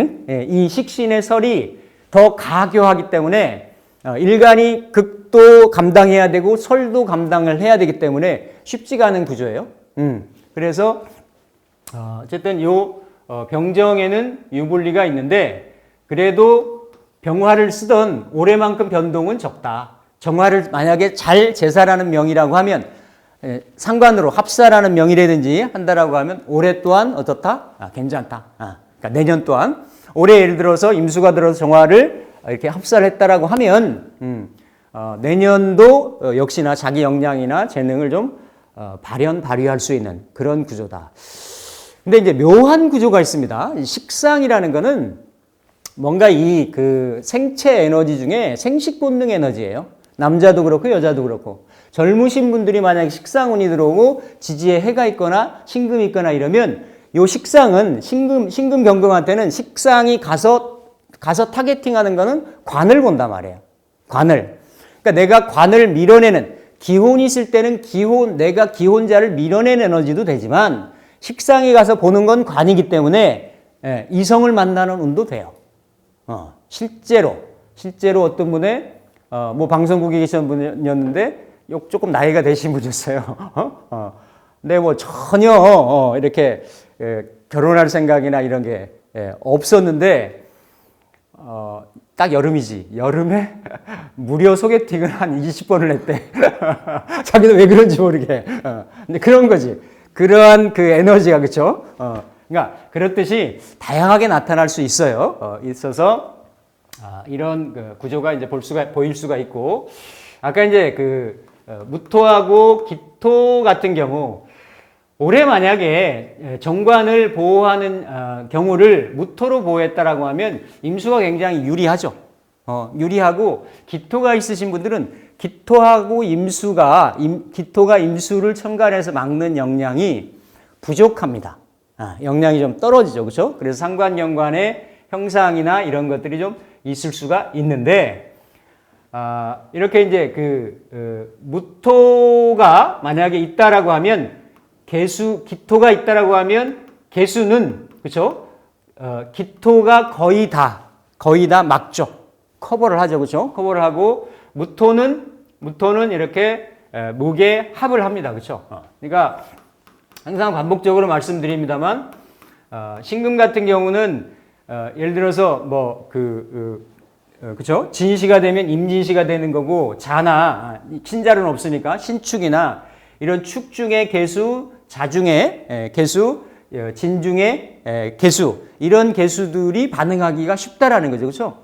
이 식신의 설이 더 가교하기 때문에 일간이 극도 감당해야 되고 설도 감당을 해야 되기 때문에 쉽지가 않은 구조예요. 그래서 어쨌든 요 병정에는 유불리가 있는데 그래도 병화를 쓰던 올해만큼 변동은 적다. 정화를 만약에 잘 제사라는 명이라고 하면 상관으로 합사라는 명이라든지 한다라고 하면 올해 또한 어떻다? 괜찮다. 그러니까 내년 또한 올해 예를 들어서 임수가 들어서 정화를 이렇게 합사를 했다라고 하면 내년도 역시나 자기 역량이나 재능을 좀 발휘할 수 있는 그런 구조다. 근데 이제 묘한 구조가 있습니다. 식상이라는 거는 뭔가 이 그 생체 에너지 중에 생식 본능 에너지예요. 남자도 그렇고 여자도 그렇고. 젊으신 분들이 만약에 식상운이 들어오고 지지에 해가 있거나 신금이 있거나 이러면 요 식상은 신금 경금한테는 식상이 가서 타겟팅하는 거는 관을 본단 말이에요. 관을. 그러니까 내가 관을 밀어내는 기혼이 있을 때는 내가 기혼자를 밀어내는 에너지도 되지만 식상이 가서 보는 건 관이기 때문에 이성을 만나는 운도 돼요. 실제로 어떤 분의 방송국에 계신 분이었는데 조금 나이가 되신 분이었어요. 근데 전혀 이렇게 결혼할 생각이나 이런 게 없었는데 딱 여름이지. 여름에 무료 소개팅을 한 20번을 했대. 자기도 왜 그런지 모르게. 근데 그런 거지. 그러한 그 에너지가, 그쵸? 그러니까 그렇듯이 다양하게 나타날 수 있어요. 있어서 이런 그 구조가 이제 보일 수가 있고, 아까 이제 무토하고 기토 같은 경우, 올해 만약에 정관을 보호하는 경우를 무토로 보호했다라고 하면 임수가 굉장히 유리하죠. 유리하고, 기토가 있으신 분들은 기토가 임수를 천간에서 막는 역량이 부족합니다. 역량이 좀 떨어지죠. 그렇죠? 그래서 상관경관의 형상이나 이런 것들이 좀 있을 수가 있는데, 이렇게 이제 무토가 만약에 있다라고 하면 기토가 있다라고 하면 개수는, 그렇죠? 기토가 거의 다 막죠. 커버를 하죠. 그렇죠? 커버를 하고, 무토는 이렇게 목에 합을 합니다. 그렇죠? 그러니까 항상 반복적으로 말씀드립니다만, 신금 같은 경우는 예를 들어서 그렇죠? 진시가 되면 임진시가 되는 거고, 자나 친자는 없으니까 신축이나 이런 축 중의 개수, 자 중의 개수, 진 중의 개수, 이런 개수들이 반응하기가 쉽다라는 거죠. 그렇죠?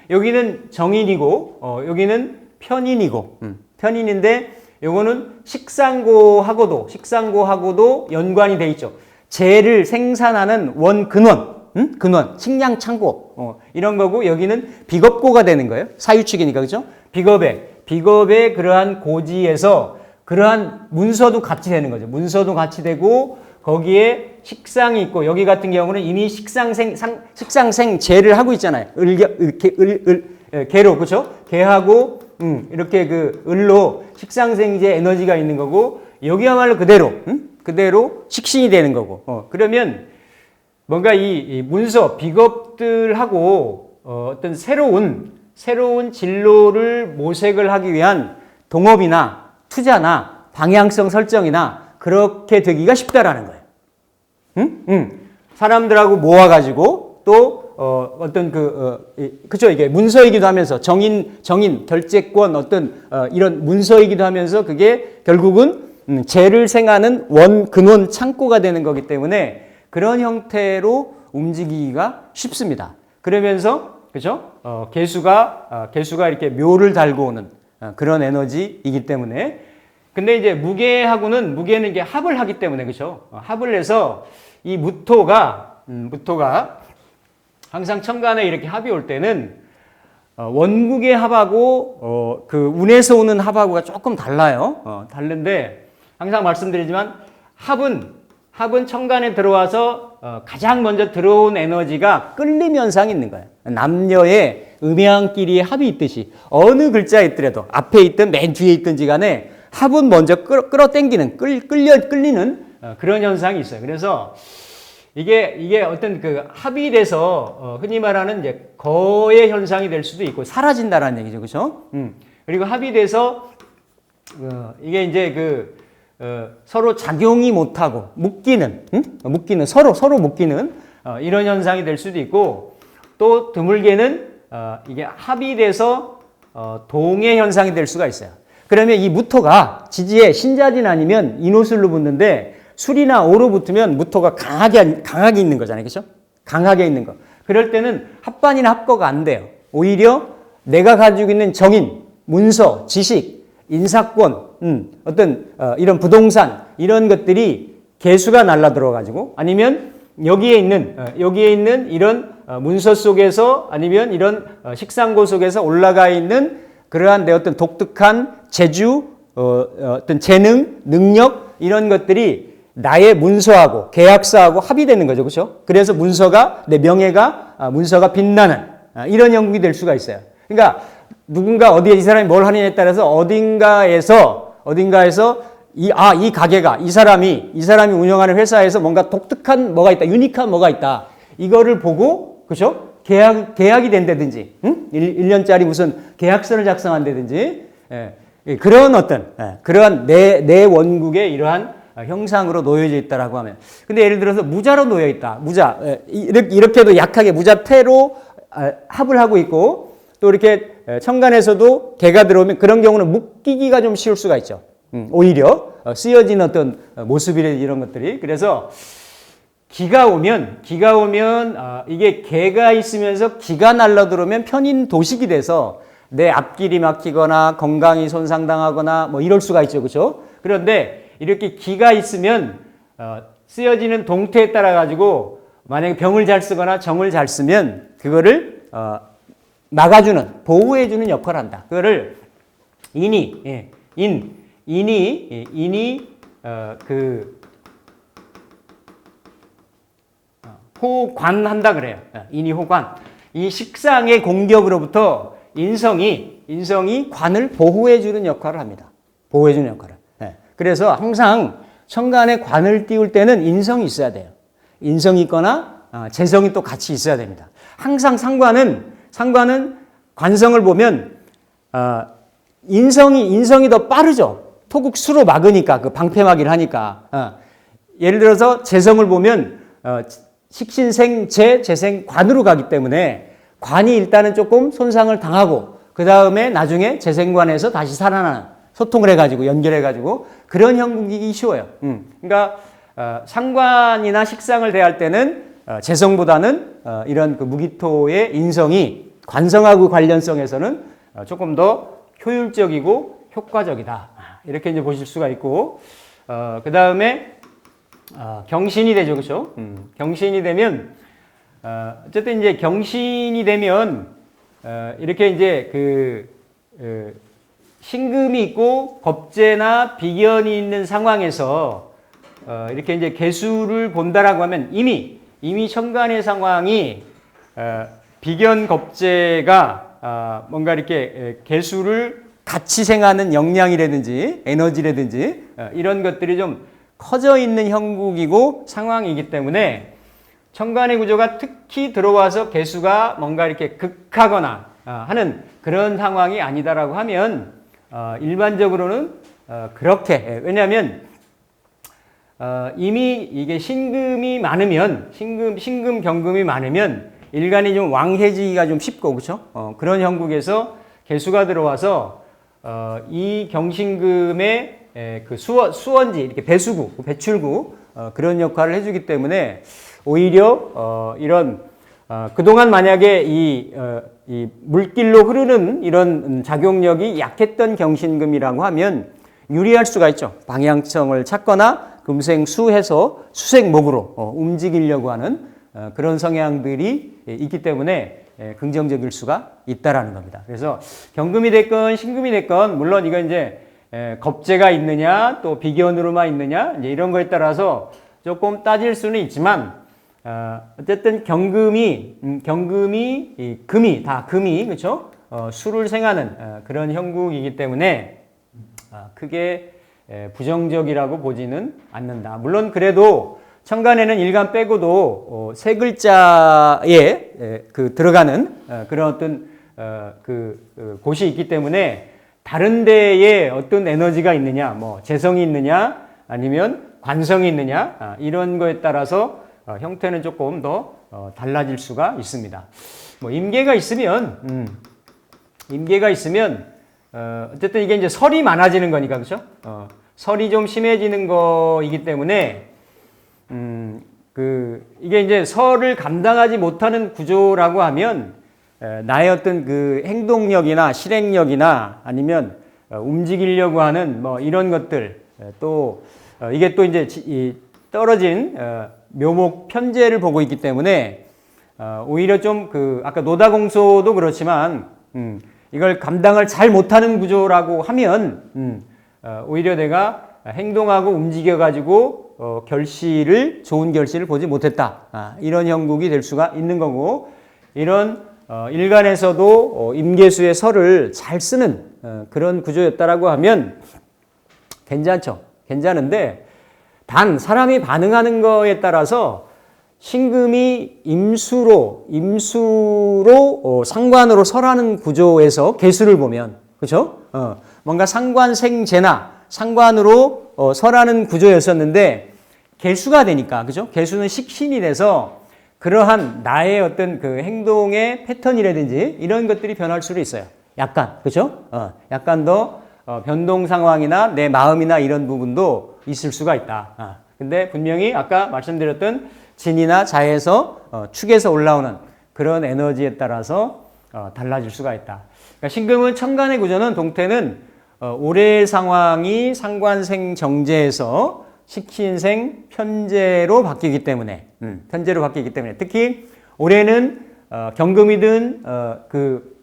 여기는 정인이고, 여기는 편인이고, 편인인데 요거는 식상고하고도 연관이 돼 있죠. 재를 생산하는 근원, 식량창고, 이런 거고, 여기는 비겁고가 되는 거예요. 사유축이니까, 그죠? 비겁의 그러한 고지에서 그러한 문서도 같이 되는 거죠. 문서도 같이 되고, 거기에 식상이 있고, 여기 같은 경우는 이미 식상생 재를 하고 있잖아요. 개로, 그죠? 개하고, 이렇게 을로 식상생재 에너지가 있는 거고, 여기야말로 그대로 식신이 되는 거고, 그러면 뭔가 이 문서, 비겁들하고 어떤 새로운 진로를 모색을 하기 위한 동업이나 투자나 방향성 설정이나 그렇게 되기가 쉽다라는 거예요. 사람들하고 모아가지고 또 그쵸, 이게 문서이기도 하면서 정인, 결재권 이런 문서이기도 하면서 그게 결국은 재를 생하는 근원 창고가 되는 거기 때문에 그런 형태로 움직이기가 쉽습니다. 그러면서, 그죠? 개수가 이렇게 묘를 달고 오는 그런 에너지이기 때문에. 근데 이제 무게는 이게 합을 하기 때문에, 그죠? 합을 해서 이 무토가 항상 천간에 이렇게 합이 올 때는 원국의 합하고 운에서 오는 합하고가 조금 달라요. 다른데 항상 말씀드리지만 합은 천간에 들어와서 가장 먼저 들어온 에너지가 끌림 현상이 있는 거예요. 남녀의 음양끼리의 합이 있듯이 어느 글자에 있더라도 앞에 있든 맨 뒤에 있든지 간에 합은 먼저 끌어당기는, 끌리는 그런 현상이 있어요. 그래서 이게 어떤 합이 돼서 흔히 말하는 이제 거의 현상이 될 수도 있고 사라진다라는 얘기죠. 그렇죠? 그리고 합이 돼서 이게 이제 서로 작용이 못하고 묶이는 서로 묶이는 이런 현상이 될 수도 있고, 또 드물게는 이게 합이 돼서 동의 현상이 될 수가 있어요. 그러면 이 무토가 지지에 신자진 아니면 인호술로 붙는데 술이나 오로 붙으면 무토가 강하게 있는 거잖아요. 그렇죠? 강하게 있는 거. 그럴 때는 합반이나 합거가 안 돼요. 오히려 내가 가지고 있는 정인, 문서, 지식, 인사권, 이런 부동산, 이런 것들이 개수가 날라 들어가지고, 아니면 여기에 있는 이런 문서 속에서, 아니면 이런 식상고 속에서 올라가 있는 그러한 내 어떤 독특한 재주, 어떤 재능, 능력, 이런 것들이 나의 문서하고 계약서하고 합의되는 거죠. 그렇죠? 그래서 내 명예가 문서가 빛나는 이런 형국이 될 수가 있어요. 그러니까 누군가 어디에 이 사람이 뭘 하느냐에 따라서 어딘가에서 이 가게가 이 사람이 운영하는 회사에서 뭔가 독특한 뭐가 있다, 유니크한 뭐가 있다. 이거를 보고, 그렇죠? 계약이 된다든지, 1년짜리 무슨 계약서를 작성한다든지, 그런 그러한 내 원국의 이러한 형상으로 놓여져 있다라고 하면. 근데 예를 들어서 무자로 놓여 있다. 무자. 이렇게도 약하게 무자태로 합을 하고 있고 또 이렇게 천간에서도 개가 들어오면 그런 경우는 묶이기가 좀 쉬울 수가 있죠. 오히려 쓰여진 어떤 모습이라든지 이런 것들이. 그래서 기가 오면 이게 개가 있으면서 기가 날라 들어오면 편인 도식이 돼서 내 앞길이 막히거나 건강이 손상당하거나 뭐 이럴 수가 있죠. 그렇죠? 그런데 이렇게 기가 있으면 쓰여지는 동태에 따라 가지고 만약에 병을 잘 쓰거나 정을 잘 쓰면 그거를 막아주는 보호해주는 역할을 한다. 그거를 인이 호관한다 그래요. 인이 호관. 이 식상의 공격으로부터 인성이 관을 보호해주는 역할을 합니다. 보호해주는 역할을. 그래서 항상 천간에 관을 띄울 때는 인성이 있어야 돼요. 인성이 있거나 재성이 또 같이 있어야 됩니다. 항상 상관은 관성을 보면 인성이 더 빠르죠. 토국수로 막으니까 그 방패막이를 하니까. 예를 들어서 재성을 보면 식신생 재생 관으로 가기 때문에 관이 일단은 조금 손상을 당하고 그 다음에 나중에 재생관에서 다시 살아나는 소통을 해가지고 연결해가지고 그런 형국이기 쉬워요. 그러니까 상관이나 식상을 대할 때는 재성보다는 이런 그 무기토의 인성이 관성하고 관련성에서는 조금 더 효율적이고 효과적이다. 이렇게 이제 보실 수가 있고 그 다음에 경신이 되죠, 그렇죠? 경신이 되면 어쨌든 이제 경신이 되면 이렇게 이제 신금이 있고 겁재나 비견이 있는 상황에서 이렇게 이제 개수를 본다라고 하면 이미 천간의 상황이 비견 겁재가 뭔가 이렇게 개수를 같이 생하는 역량이라든지 에너지라든지 이런 것들이 좀 커져 있는 형국이고 상황이기 때문에 천간의 구조가 특히 들어와서 개수가 뭔가 이렇게 극하거나 하는 그런 상황이 아니다라고 하면 일반적으로는 그렇게 왜냐하면 이미 이게 신금이 많으면 신금 경금이 많으면 일간이 좀 왕해지기가 좀 쉽고 그렇죠? 그런 형국에서 개수가 들어와서 이 경신금의 그 수원지 이렇게 배수구 배출구 그런 역할을 해주기 때문에 오히려 이런 그동안 만약에 이 물길로 흐르는 이런 작용력이 약했던 경신금이라고 하면 유리할 수가 있죠. 방향성을 찾거나 금생수해서 수생목으로 움직이려고 하는 그런 성향들이 있기 때문에 긍정적일 수가 있다라는 겁니다. 그래서 경금이 됐건 신금이 됐건 물론 이건 이제 겁재가 있느냐 또 비견으로만 있느냐 이제 이런 거에 따라서 조금 따질 수는 있지만 어쨌든 경금이 그렇죠? 수를 생하는 그런 형국이기 때문에 크게 부정적이라고 보지는 않는다. 물론 그래도 천간에는 일간 빼고도 세 글자에 들어가는 그런 어떤 곳이 있기 때문에 다른 데에 어떤 에너지가 있느냐, 뭐 재성이 있느냐, 아니면 관성이 있느냐 이런 거에 따라서 형태는 조금 더 달라질 수가 있습니다. 뭐 임계가 있으면 어쨌든 이게 이제 설이 많아지는 거니까 그렇죠? 설이 좀 심해지는 거이기 때문에 이게 이제 설을 감당하지 못하는 구조라고 하면 나의 어떤 그 행동력이나 실행력이나 아니면 움직이려고 하는 뭐 이런 것들 또 이게 또 이제 떨어진 묘목 편재를 보고 있기 때문에 오히려 좀 아까 노다공소도 그렇지만 이걸 감당을 잘 못하는 구조라고 하면 오히려 내가 행동하고 움직여 가지고 좋은 결실을 보지 못했다. 이런 형국이 될 수가 있는 거고 이런 일간에서도 임계수의 설을 잘 쓰는 그런 구조였다라고 하면 괜찮죠. 괜찮은데 단 사람이 반응하는 거에 따라서 신금이 임수로 상관으로 설하는 구조에서 개수를 보면 그렇죠? 뭔가 상관생재나 상관으로 설하는 구조였었는데 개수가 되니까, 그죠? 개수는 식신이 돼서 그러한 나의 어떤 그 행동의 패턴이라든지 이런 것들이 변할 수도 있어요. 약간, 그죠? 약간 더 변동 상황이나 내 마음이나 이런 부분도 있을 수가 있다. 근데 분명히 아까 말씀드렸던 진이나 자에서 축에서 올라오는 그런 에너지에 따라서 달라질 수가 있다. 그러니까 신금은 천간의 구조는 동태는 올해의 상황이 상관생 정제에서 식신생 편제로 바뀌기 때문에 특히 올해는 경금이든 그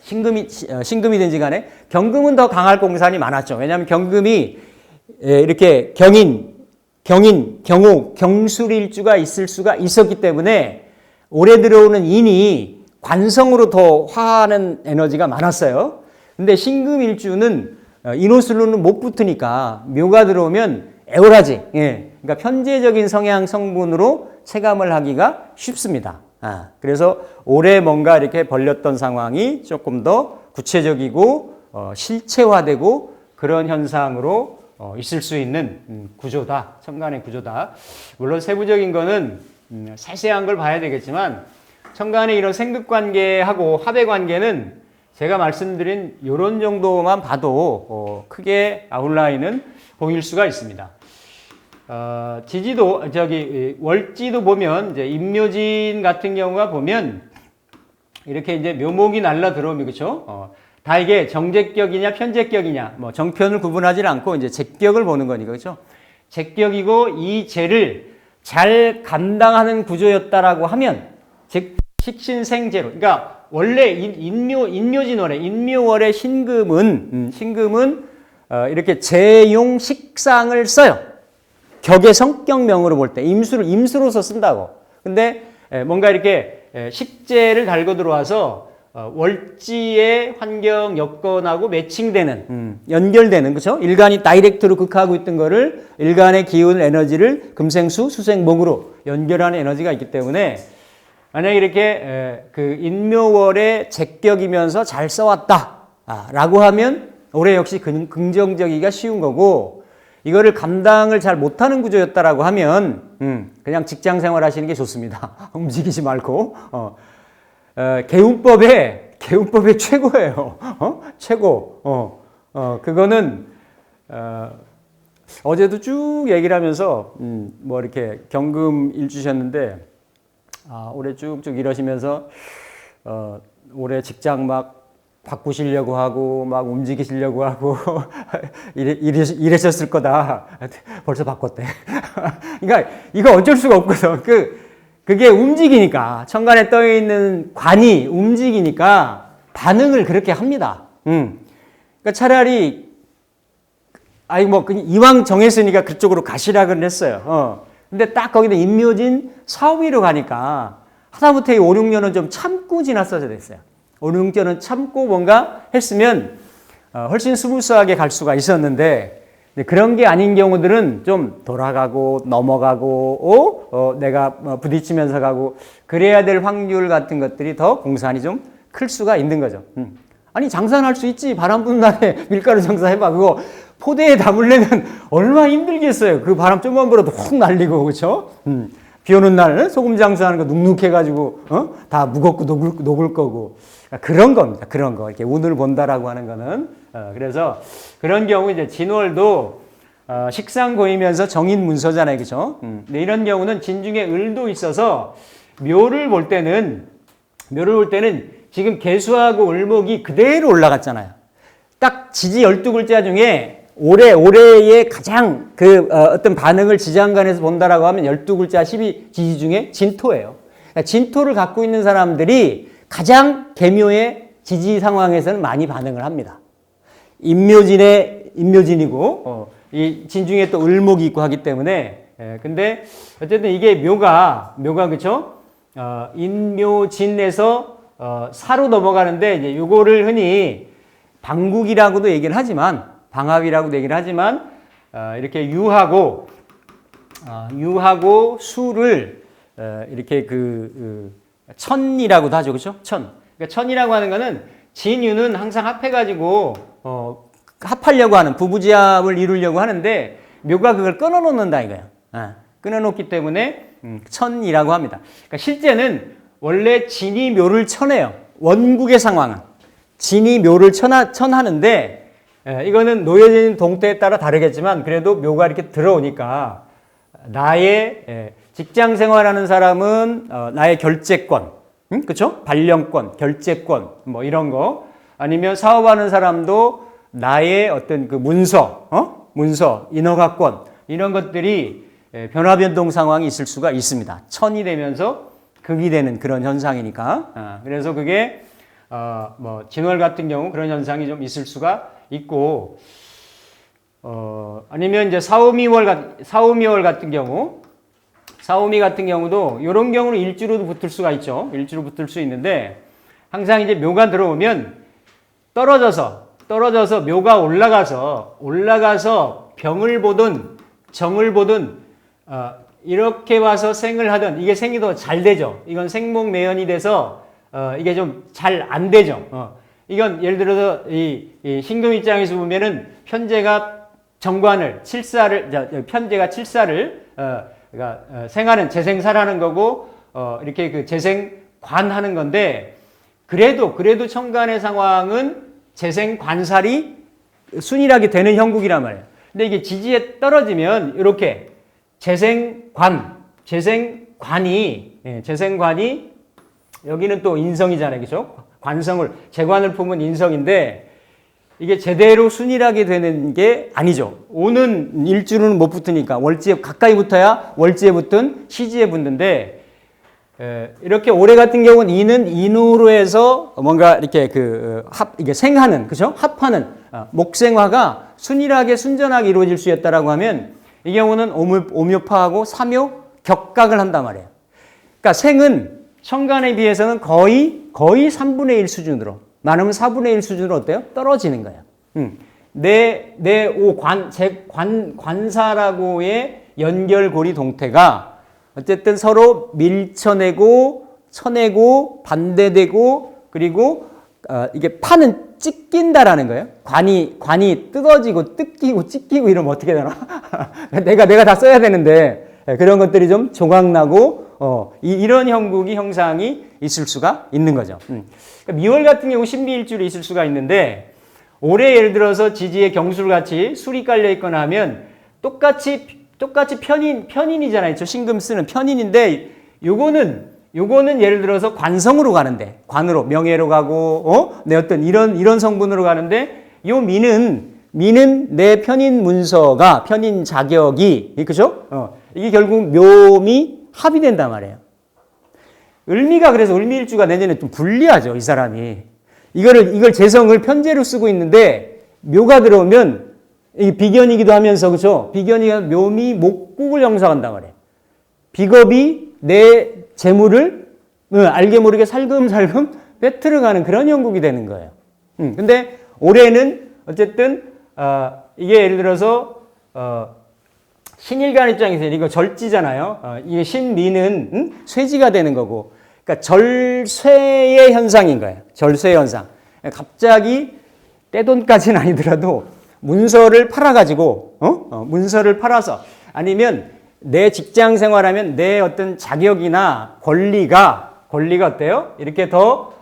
신금이든지 간에 경금은 더 강할 공산이 많았죠. 왜냐하면 경금이 이렇게 경인, 경호, 경술일주가 있을 수가 있었기 때문에 올해 들어오는 인이 관성으로 더 화하는 에너지가 많았어요. 근데 신금일주는 인호술로는 못 붙으니까 묘가 들어오면 애월하지. 예. 그러니까 편제적인 성향 성분으로 체감을 하기가 쉽습니다. 그래서 올해 뭔가 이렇게 벌렸던 상황이 조금 더 구체적이고 실체화되고 그런 현상으로 있을 수 있는 구조다. 천간의 구조다. 물론 세부적인 거는 세세한 걸 봐야 되겠지만 천간의 이런 생극관계하고 합의관계는 제가 말씀드린 이런 정도만 봐도 크게 아웃라인은 보일 수가 있습니다. 지지도 월지도 보면 이제 임묘진 같은 경우가 보면 이렇게 이제 묘목이 날라 들어오면 그렇죠. 다 이게 정제격이냐 편제격이냐 뭐 정편을 구분하지 않고 이제 제격을 보는 거니까 그렇죠. 제격이고 이 제를 잘 감당하는 구조였다라고 하면 즉 식신생제로 그러니까 원래 인묘진월에 인묘월의 신금은 이렇게 제용 식상을 써요. 격의 성격명으로 볼 때 임수로서 쓴다고. 근데 뭔가 이렇게 식재를 달고 들어와서 월지의 환경 여건하고 매칭되는 연결되는 그렇죠? 일간이 다이렉트로 극하고 있던 거를 일간의 기운 에너지를 금생수 수생목으로 연결하는 에너지가 있기 때문에 만약에 이렇게 그 인묘월의 제격이면서 잘 써왔다 라고 하면 올해 역시 긍정적이기가 쉬운 거고 이거를 감당을 잘 못하는 구조였다라고 하면 그냥 직장 생활 하시는 게 좋습니다. 움직이지 말고 개운법의 최고예요. 최고. 그거는 어제도 쭉 얘기를 하면서 뭐 이렇게 경금 일주셨는데 올해 쭉쭉 이러시면서 올해 직장 막 바꾸시려고 하고 막 움직이시려고 하고 이러셨을 거다. 벌써 바꿨대. 그러니까 이거 어쩔 수가 없거든. 그게 움직이니까 천간에 떠 있는 관이 움직이니까 반응을 그렇게 합니다. 그러니까 차라리 뭐 이왕 정했으니까 그쪽으로 가시라고 했어요. 근데 딱 거기다 임묘진 사위로 가니까 하다못해 5, 6년은 좀 참고 지났어야 됐어요. 5, 6년은 참고 뭔가 했으면 훨씬 스무스하게 갈 수가 있었는데 그런 게 아닌 경우들은 좀 돌아가고 넘어가고 내가 부딪히면서 가고 그래야 될 확률 같은 것들이 더 공산이 좀 클 수가 있는 거죠. 아니 장사는 할 수 있지. 바람 부는 날에 밀가루 장사 해봐. 그거 포대에 담으려면 얼마나 힘들겠어요. 그 바람 좀만 불어도 확 날리고 그렇죠? 비 오는 날 소금 장사하는 거 눅눅해가지고 다 무겁고 녹을 거고 그런 겁니다. 그런 거 이렇게 운을 본다라고 하는 거는 그래서 그런 경우 이제 진월도 식상 고이면서 정인 문서잖아요, 그렇죠? 근데 이런 경우는 진중에 을도 있어서 묘를 볼 때는 지금 개수하고 을목이 그대로 올라갔잖아요. 딱 지지 12글자 중에 올해의 가장 어떤 반응을 지장간에서 본다라고 하면 12글자 12지지 중에 진토예요. 그러니까 진토를 갖고 있는 사람들이 가장 계묘의 지지 상황에서는 많이 반응을 합니다. 인묘진이고, 이 진중에 또 을목이 있고 하기 때문에, 근데 어쨌든 이게 묘가 그쵸? 인묘진에서 사로 넘어가는데 이제 요거를 흔히 방국이라고도 얘기를 하지만 방합이라고도 얘기를 하지만 이렇게 유하고 수를 이렇게 천이라고도 하죠, 그렇죠? 천. 그러니까 천이라고 하는 거는 진유는 항상 합해가지고 합하려고 하는 부부지합을 이루려고 하는데 묘가 그걸 끊어놓는다 이거예요. 끊어놓기 때문에 천이라고 합니다. 그러니까 실제는 원래 진이 묘를 쳐내요. 원국의 상황은 진이 묘를 천하는데 이거는 놓여진 동태에 따라 다르겠지만 그래도 묘가 이렇게 들어오니까 나의 직장 생활하는 사람은 나의 결재권, 그렇죠? 발령권, 결재권 뭐 이런 거 아니면 사업하는 사람도 나의 어떤 그 문서, 인허가권 이런 것들이 변화 변동 상황이 있을 수가 있습니다. 천이 되면서 극이 되는 그런 현상이니까. 그래서 그게 뭐 진월 같은 경우 그런 현상이 좀 있을 수가 있고, 아니면 이제 사오미월 같은 경우, 사오미 같은 경우도 이런 경우는 일주로도 붙을 수가 있죠. 일주로 붙을 수 있는데 항상 이제 묘가 들어오면 떨어져서 묘가 올라가서 병을 보든 정을 보든 이렇게 와서 생을 하든 이게 생이 더 잘 되죠. 이건 생목내연이 돼서 이게 좀 잘 안 되죠. 이건 예를 들어서 이 신금 입장에서 보면은 편제가 정관을 편제가 칠사를 그러니까 생하는 재생사라는 거고 이렇게 그 재생관하는 건데 그래도 천간의 상황은 재생관살이 순일하게 되는 형국이란 말이에요. 근데 이게 지지에 떨어지면 이렇게 재생관이 여기는 또 인성이잖아요. 그죠? 재관을 품은 인성인데 이게 제대로 순일하게 되는 게 아니죠. 오는 일주는 못 붙으니까 월지에 가까이 붙어야 월지에 붙든 시지에 붙는데 이렇게 올해 같은 경우는 이는 인으로 해서 뭔가 이렇게 이게 생하는, 그죠? 합하는 목생화가 순일하게 순전하게 이루어질 수 있다라고 하면 이 경우는 오묘파하고 사묘 격각을 한단 말이에요. 그러니까 생은 천간에 비해서는 거의 3분의 1 수준으로, 많으면 4분의 1 수준으로 어때요? 떨어지는 거예요. 관사라고의 연결고리 동태가 어쨌든 서로 밀쳐내고 쳐내고 반대되고 그리고 이게 판은 찢긴다라는 거예요. 관이 뜯어지고 뜯기고 찢기고 이러면 어떻게 되나? 내가 다 써야 되는데 그런 것들이 좀 조각나고 이런 형상이 있을 수가 있는 거죠. 그러니까 미월 같은 경우 신비일주로 있을 수가 있는데 올해 예를 들어서 지지에 경술같이 술이 깔려 있거나 하면 똑같이 편인이잖아요. 저 신금 쓰는 편인인데 요거는 예를 들어서 관성으로 가는데 관으로 명예로 가고 내 어떤 이런 성분으로 가는데 요 미는 내 편인 문서가 편인 자격이 그죠? 이게 결국 묘미 합이 된단 말이에요. 그래서 을미일주가 내년에 좀 불리하죠. 이 사람이 이걸 재성을 편제로 쓰고 있는데 묘가 들어오면 이 비견이기도 하면서 그죠? 비견이가 묘미 목국을 형성한단 말이에요. 비겁이 내 재물을 알게 모르게 살금살금 빼뜨려가는 그런 형국이 되는 거예요. 근데 올해는 어쨌든 이게 예를 들어서 신일간 입장에서 이거 절지잖아요. 이게 신미는 쇠지가 되는 거고, 그러니까 절쇠의 현상인 거예요. 절쇠의 현상. 갑자기 떼돈까지는 아니더라도 문서를 팔아가지고 문서를 팔아서 아니면 내 직장 생활하면 내 어떤 자격이나 권리가 어때요? 이렇게 더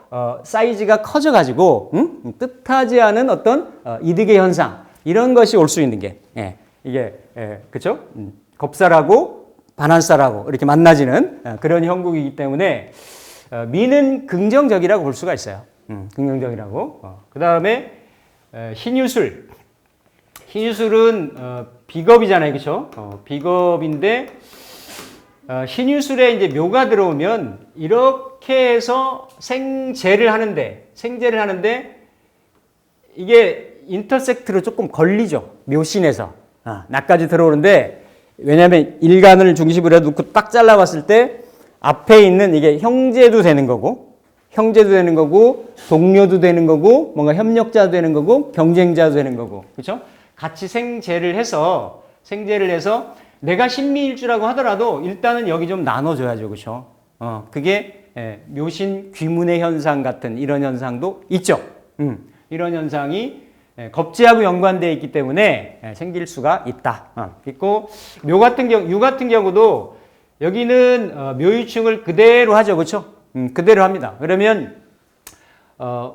사이즈가 커져가지고 뜻하지 않은 어떤 이득의 현상 이런 것이 올 수 있는 게 이게 그렇죠? 겁살하고 반환살하고 이렇게 만나지는 그런 형국이기 때문에 미는 긍정적이라고 볼 수가 있어요. 긍정적이라고. 그 다음에 신유술은 비겁이잖아요, 그렇죠? 비겁인데 신유술에 이제 묘가 들어오면 이렇게 해서 생재를 하는데 이게 인터섹트로 조금 걸리죠. 묘신에서 나까지 들어오는데 왜냐하면 일간을 중심으로 놓고 딱 잘라봤을 때 앞에 있는 이게 형제도 되는 거고 동료도 되는 거고 뭔가 협력자도 되는 거고 경쟁자도 되는 거고 그렇죠? 같이 생재를 해서 내가 신미일주라고 하더라도 일단은 여기 좀 나눠줘야죠, 그렇죠? 그게 묘신 귀문의 현상 같은 이런 현상도 있죠. 이런 현상이 겁재하고 연관되어 있기 때문에 생길 수가 있다. 있고 묘 같은 경우, 유 같은 경우도 여기는 묘유충을 그대로 하죠, 그렇죠? 그대로 합니다. 그러면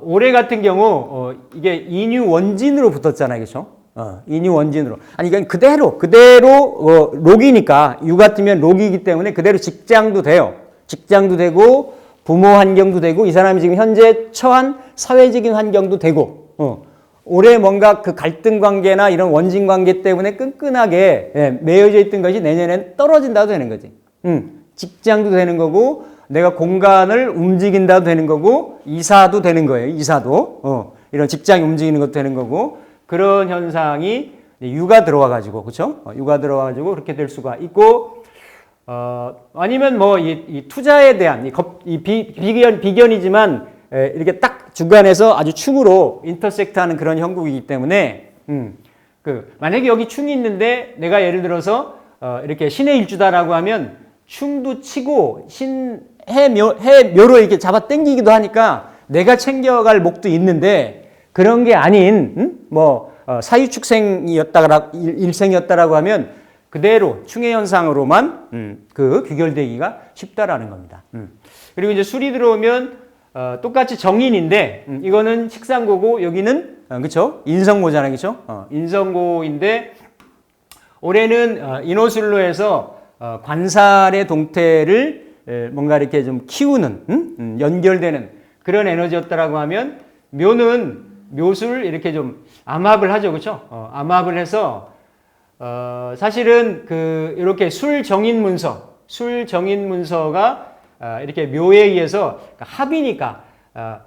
올해 같은 경우 이게 인유 원진으로 붙었잖아요, 그렇죠? 인유 원진으로. 아니 그냥 그대로 록이니까 유 같으면 록이기 때문에 그대로 직장도 돼요. 직장도 되고 부모 환경도 되고 이 사람이 지금 현재 처한 사회적인 환경도 되고 올해 뭔가 그 갈등 관계나 이런 원진 관계 때문에 끈끈하게 매여져 있던 것이 내년엔 떨어진다도 되는 거지. 직장도 되는 거고 내가 공간을 움직인다도 되는 거고 이사도 되는 거예요. 이사도 이런 직장이 움직이는 것도 되는 거고 그런 현상이 유가 들어와 가지고 그렇죠? 유가 들어와 가지고 그렇게 될 수가 있고 아니면 뭐 이 투자에 대한 비견이지만 이렇게 딱 중간에서 아주 충으로 인터섹트하는 그런 형국이기 때문에 만약에 여기 충이 있는데 내가 예를 들어서 이렇게 신의 일주다라고 하면 충도 치고 해묘로 이렇게 잡아 당기기도 하니까 내가 챙겨갈 목도 있는데 그런 게 아닌 사유축생이었다가 일생이었다라고 하면 그대로 충의 현상으로만 귀결되기가 쉽다라는 겁니다. 그리고 이제 술이 들어오면 똑같이 정인인데 이거는 식상고고 여기는 그렇죠? 인성고잖아요, 그렇죠? 인성고인데 올해는 인호술로 해서 관살의 동태를 뭔가 이렇게 좀 키우는 연결되는 그런 에너지였다라고 하면 묘는 묘술 이렇게 좀 암합을 하죠, 그렇죠? 암합을 해서 사실은 이렇게 술 정인 문서가 이렇게 묘에 의해서 합이니까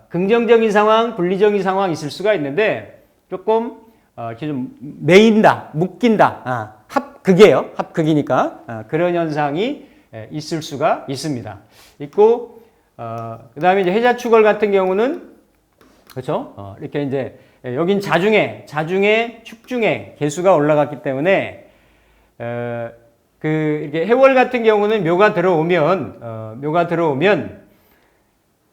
긍정적인 상황, 분리적인 상황이 있을 수가 있는데 조금 이렇게 좀 매인다, 묶인다, 합극이에요. 합극이니까 그런 현상이 있을 수가 있습니다. 있고 그다음에 이제 해자축월 같은 경우는 그렇죠? 이렇게 이제 여긴 자중에, 축중에 개수가 올라갔기 때문에 이렇게 해월 같은 경우는 묘가 들어오면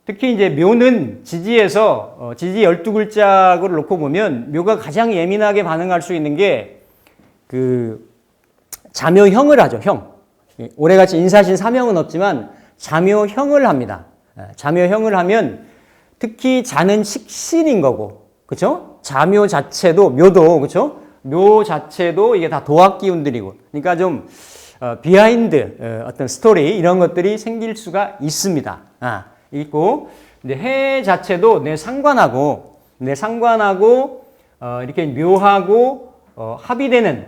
특히 이제 묘는 지지에서 지지 12글자를 놓고 보면 묘가 가장 예민하게 반응할 수 있는 게 자묘형을 하죠. 형. 올해같이 인사신 사명은 없지만 자묘형을 합니다. 자묘형을 하면 특히 자는 식신인 거고, 그렇죠? 자묘 자체도 묘도 그렇죠? 묘 자체도 이게 다 도학 기운들이고, 그러니까 좀 비하인드 어떤 스토리 이런 것들이 생길 수가 있습니다. 있고, 근데 해 자체도 내 상관하고 이렇게 묘하고 합이 되는,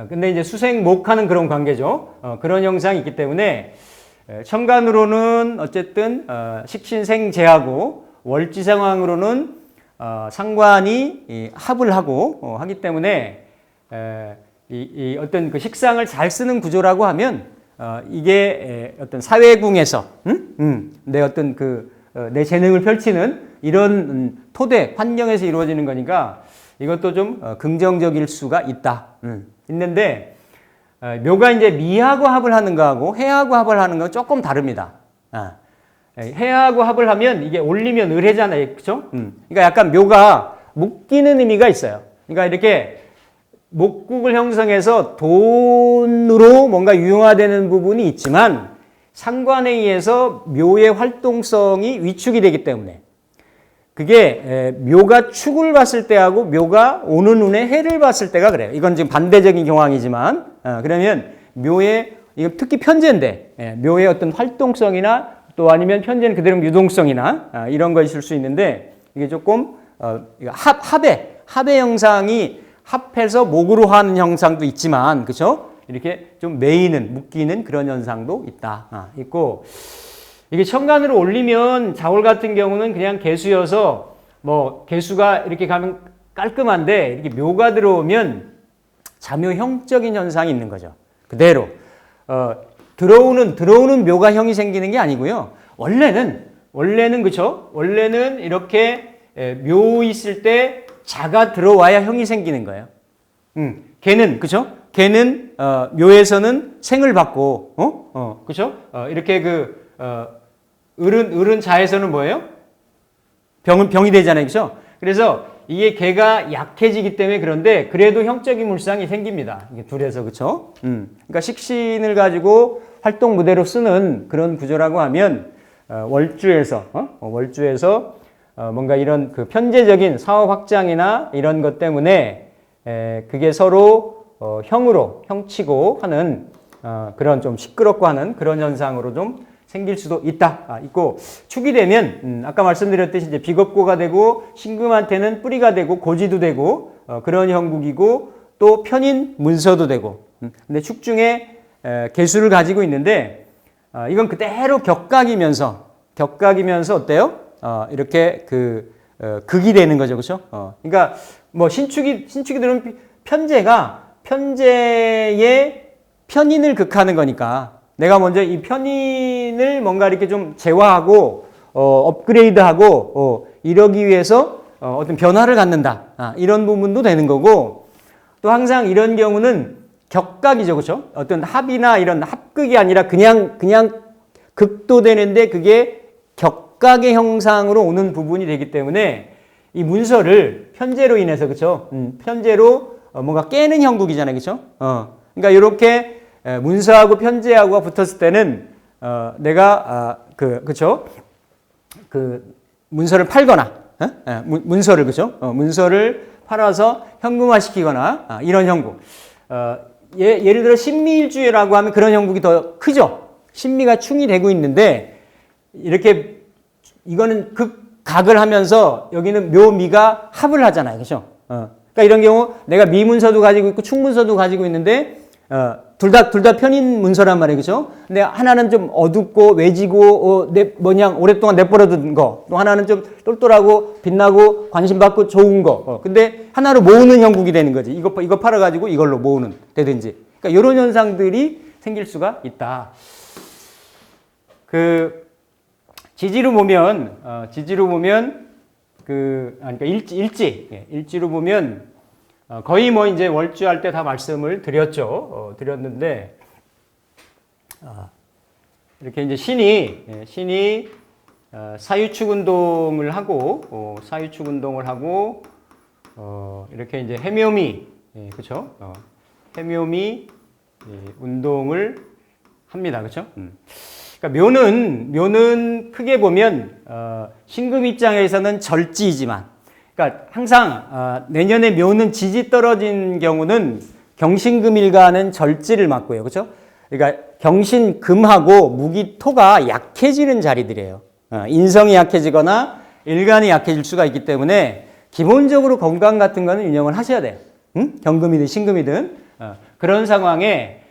근데 이제 수생목하는 그런 관계죠. 그런 형상이 있기 때문에 천간으로는 어쨌든 식신생재하고 월지 상황으로는 상관이 합을 하고 하기 때문에 이 어떤 그 식상을 잘 쓰는 구조라고 하면 이게 어떤 사회궁에서 내 어떤 내 재능을 펼치는 이런 토대 환경에서 이루어지는 거니까 이것도 좀 긍정적일 수가 있다. 있는데 묘가 이제 미하고 합을 하는 거하고 해하고 합을 하는 거 조금 다릅니다. 해하고 합을 하면 이게 올리면 을해잖아요, 그렇죠? 그러니까 약간 묘가 묶이는 의미가 있어요. 그러니까 이렇게 목국을 형성해서 돈으로 뭔가 유용화되는 부분이 있지만 상관에 의해서 묘의 활동성이 위축이 되기 때문에 그게 묘가 축을 봤을 때하고 묘가 오는 운에 해를 봤을 때가 그래요. 이건 지금 반대적인 경황이지만 그러면 묘의 특히 편제인데 묘의 어떤 활동성이나 또 아니면 편제는 그대로 유동성이나 이런 거 있을 수 있는데 이게 조금 합의 형상이 합해서 목으로 하는 형상도 있지만 그렇죠? 이렇게 좀 매이는 묶이는 그런 현상도 있다. 있고 이게 천간으로 올리면 자월 같은 경우는 그냥 개수여서 뭐 개수가 이렇게 가면 깔끔한데 이렇게 묘가 들어오면 자묘형적인 현상이 있는 거죠. 그대로 들어오는 묘가 형이 생기는 게 아니고요. 원래는 그렇죠? 원래는 이렇게 묘 있을 때 자가 들어와야 형이 생기는 거예요. 개는 그렇죠? 개는 묘에서는 생을 받고 그렇죠? 이렇게 을은 자에서는 뭐예요? 병이 되잖아요, 그렇죠? 그래서 이게 개가 약해지기 때문에 그런데 그래도 형적인 물상이 생깁니다. 이게 둘에서 그렇죠? 그러니까 식신을 가지고 활동 무대로 쓰는 그런 구조라고 하면 월주에서 뭔가 이런 그 편제적인 사업 확장이나 이런 것 때문에 그게 서로 형치고 하는 그런 좀 시끄럽고 하는 그런 현상으로 좀 생길 수도 있고 축이 되면 아까 말씀드렸듯이 이제 비겁고가 되고 신금한테는 뿌리가 되고 고지도 되고 그런 형국이고 또 편인 문서도 되고 근데 축 중에 개수를 가지고 있는데 이건 그대로 격각이면서 어때요? 이렇게 극이 되는 거죠, 그렇죠? 그러니까 뭐 신축이 들은 편제의 편인을 극하는 거니까 내가 먼저 이 편인을 뭔가 이렇게 좀 제화하고 업그레이드하고 이러기 위해서 어떤 변화를 갖는다 이런 부분도 되는 거고 또 항상 이런 경우는 격각이죠, 그렇죠? 어떤 합이나 이런 합극이 아니라 그냥 극도 되는데 그게 격각의 형상으로 오는 부분이 되기 때문에 이 문서를 편제로 인해서 그렇죠? 편제로 뭔가 깨는 형국이잖아요, 그렇죠? 그러니까 이렇게 문서하고 편제하고가 붙었을 때는 내가 그렇죠? 그 문서를 팔거나 문서를 그렇죠? 문서를 팔아서 현금화시키거나 이런 형국. 예를 들어 신미일주라고 하면 그런 형국이 더 크죠. 신미가 충이 되고 있는데 이렇게 이거는 극각을 하면서 여기는 묘미가 합을 하잖아요, 그렇죠? 그러니까 이런 경우 내가 미문서도 가지고 있고 충문서도 가지고 있는데 둘 다 편인 문서란 말이에요, 그렇죠? 근데 하나는 좀 어둡고 외지고 오랫동안 내버려둔 거, 또 하나는 좀 똘똘하고 빛나고 관심받고 좋은 거. 근데 하나로 모으는 형국이 되는 거지. 이거 팔아가지고 이걸로 모으는 되든지. 그러니까 이런 현상들이 생길 수가 있다. 지지로 보면 그러니까 일지로 보면. 거의 뭐 이제 월주할 때 다 말씀을 드렸는데, 이렇게 이제 신이 사유축 운동을 하고, 이렇게 이제 해묘미, 그쵸? 해묘미 운동을 합니다. 그쵸? 그러니까 묘는 크게 보면, 신금 입장에서는 절지이지만, 그러니까 항상 내년에 묘는 지지 떨어진 경우는 경신금일가는 절지를 맞고요, 그렇죠? 그러니까 경신금하고 무기토가 약해지는 자리들이에요. 인성이 약해지거나 일간이 약해질 수가 있기 때문에 기본적으로 건강 같은 거는 운영을 하셔야 돼요. 경금이든 신금이든 그런 상황에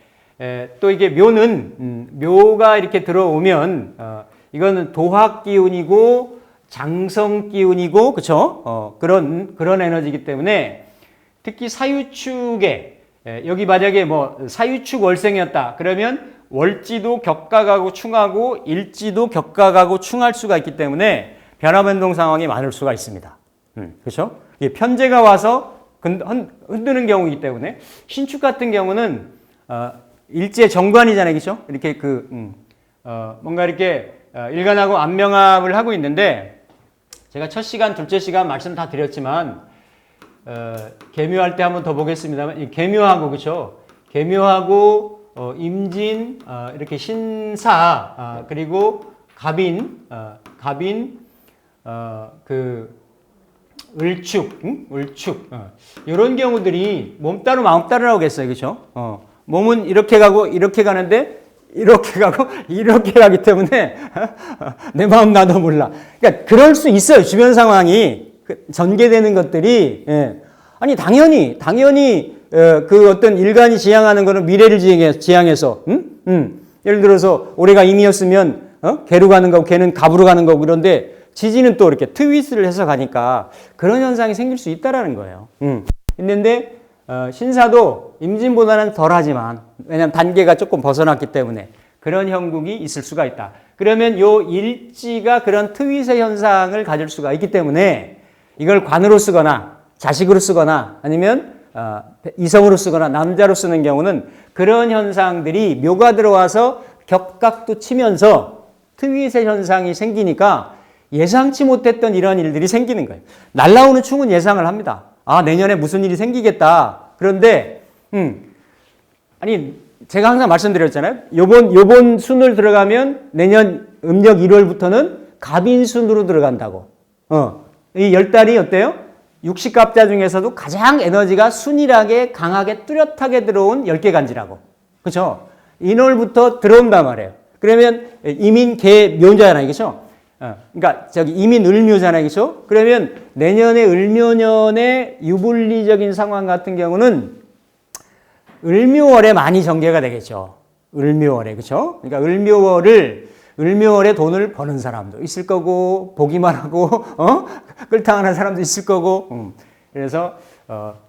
또 이게 묘가 이렇게 들어오면 이거는 도화 기운이고 장성 기운이고, 그쵸? 그런 에너지이기 때문에 특히 사유축에, 여기 만약에 사유축 월생이었다. 그러면 월지도 격각하고 충하고 일지도 격각하고 충할 수가 있기 때문에 변화변동 상황이 많을 수가 있습니다. 그렇죠? 이게 편제가 와서 흔드는 경우이기 때문에 신축 같은 경우는 일제 정관이잖아요. 그렇죠? 이렇게 뭔가 이렇게 일간하고 안명합을 하고 있는데 제가 첫 시간, 둘째 시간 말씀 다 드렸지만 계묘할 때 한번 더 보겠습니다만 계묘하고 그렇죠? 계묘하고 임진 이렇게 신사 그리고 갑인 을축 이런 경우들이 몸 따로 마음 따로라고 했어요, 그렇죠? 몸은 이렇게 가고 이렇게 가는데. 이렇게 가기 때문에 내 마음 나도 몰라. 그러니까 그럴 수 있어요. 주변 상황이 전개되는 것들이 아니 당연히 그 어떤 일간이 지향하는 거는 미래를 지향해서 예를 들어서 올해가 임이었으면 개로 가는 거고 개는 갑으로 가는 거고 그런데 지지는 또 이렇게 트위스트를 해서 가니까 그런 현상이 생길 수 있다라는 거예요. 있는데 신사도 임진보다는 덜하지만 왜냐하면 단계가 조금 벗어났기 때문에 그런 형국이 있을 수가 있다. 그러면 요 일지가 그런 트윗의 현상을 가질 수가 있기 때문에 이걸 관으로 쓰거나 자식으로 쓰거나 아니면 이성으로 쓰거나 남자로 쓰는 경우는 그런 현상들이 묘가 들어와서 격각도 치면서 트윗의 현상이 생기니까 예상치 못했던 이런 일들이 생기는 거예요. 날라오는 충은 예상을 합니다. 아, 내년에 무슨 일이 생기겠다. 그런데, 아니, 제가 항상 말씀드렸잖아요. 요번 순을 들어가면 내년 음력 1월부터는 갑인순으로 들어간다고. 이 10달이 어때요? 육식갑자 중에서도 가장 에너지가 순일하게 강하게 뚜렷하게 들어온 10개 간지라고. 그렇죠? 인월부터 들어온단 말이에요. 그러면 이민 개 묘자잖아요. 그렇죠? 그러니까 저기 이민 을묘잖아요. 그렇죠? 그러면 내년에 을묘년의 유불리적인 상황 같은 경우는 을묘월에 많이 전개가 되겠죠. 을묘월에. 그렇죠? 그러니까 을묘월에 돈을 버는 사람도 있을 거고, 보기만 하고, 끌탕하는 사람도 있을 거고, 그래서,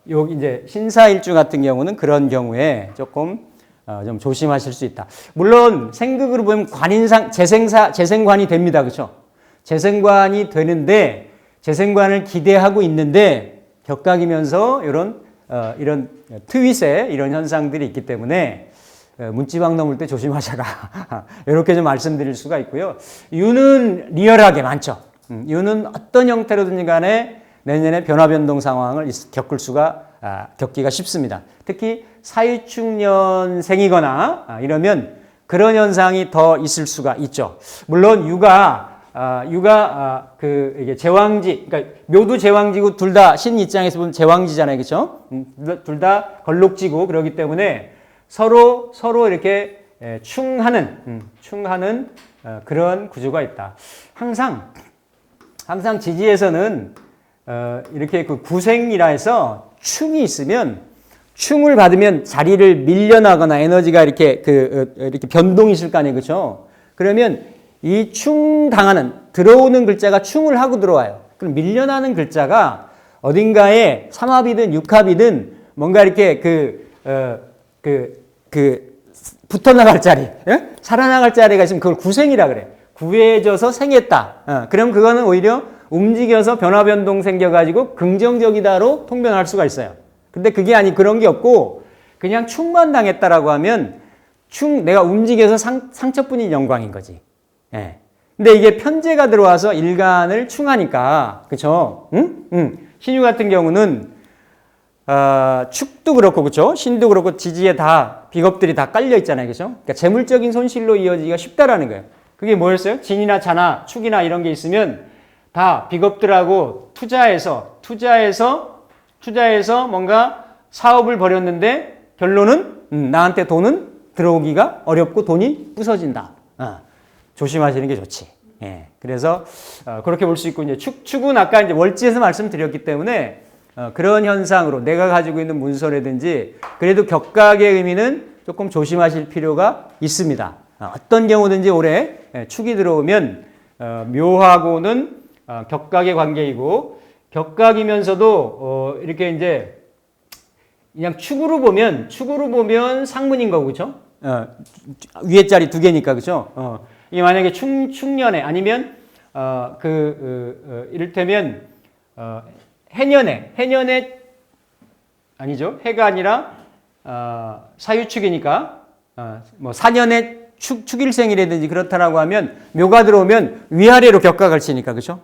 여기 이제 신사일주 같은 경우는 그런 경우에 조금, 좀 조심하실 수 있다. 물론, 생극으로 보면 관인상, 재생관이 됩니다. 그렇죠? 재생관이 되는데, 재생관을 기대하고 있는데, 격각이면서 이런 트윗에 이런 현상들이 있기 때문에, 문지방 넘을 때 조심하셔라. 이렇게 좀 말씀드릴 수가 있고요. 유는 리얼하게 많죠. 유는 어떤 형태로든지 간에 내년에 변화변동 상황을 겪기가 쉽습니다. 특히 사유축년생이거나 이러면 그런 현상이 더 있을 수가 있죠. 물론 이게 제왕지, 그러니까 묘도 제왕지고 둘 다 신 입장에서 보면 제왕지잖아요. 그렇죠? 둘 다 걸록지고 그러기 때문에 서로 이렇게 충하는 그런 구조가 있다. 항상 지지에서는 이렇게 그 구생이라 해서 충이 있으면 충을 받으면 자리를 밀려나거나 에너지가 이렇게 이렇게 변동이 있을 거 아니에요. 그렇죠? 그러면 이 충 당하는 들어오는 글자가 충을 하고 들어와요. 그럼 밀려나는 글자가 어딘가에 삼합이든 육합이든 뭔가 이렇게 붙어나갈 자리, 예? 살아나갈 자리가 있으면 그걸 구생이라 그래. 구해져서 생했다. 그럼 그거는 오히려 움직여서 변화변동 생겨가지고 긍정적이다로 통변할 수가 있어요. 근데 그게 그런 게 없고 그냥 충만 당했다라고 하면 내가 움직여서 상처뿐인 영광인 거지. 예. 근데 이게 편제가 들어와서 일간을 충하니까, 그쵸? 신유 같은 경우는 축도 그렇고, 그쵸? 신도 그렇고, 지지에 다, 비겁들이 다 깔려 있잖아요. 그쵸? 그러니까 재물적인 손실로 이어지기가 쉽다라는 거예요. 그게 뭐였어요? 진이나 자나, 축이나 이런 게 있으면 다 비겁들하고 투자해서 뭔가 사업을 벌였는데 결론은 나한테 돈은 들어오기가 어렵고 돈이 부서진다. 조심하시는 게 좋지. 예. 그래서, 그렇게 볼 수 있고, 이제 축은 아까 이제 월지에서 말씀드렸기 때문에 그런 현상으로 내가 가지고 있는 문서라든지 그래도 격각의 의미는 조금 조심하실 필요가 있습니다. 어떤 경우든지 올해 축이 들어오면 묘하고는 격각의 관계이고 격각이면서도 이렇게 이제 그냥 축으로 보면 상문인 거고 그렇죠? 위에 자리 두 개니까 그렇죠? 이게 만약에 축년에 아니면 이를테면 해년에 아니죠. 해가 아니라 사유축이니까 뭐 사년에 축일생이라든지 그렇다라고 하면 묘가 들어오면 위아래로 격각을 치니까 그렇죠.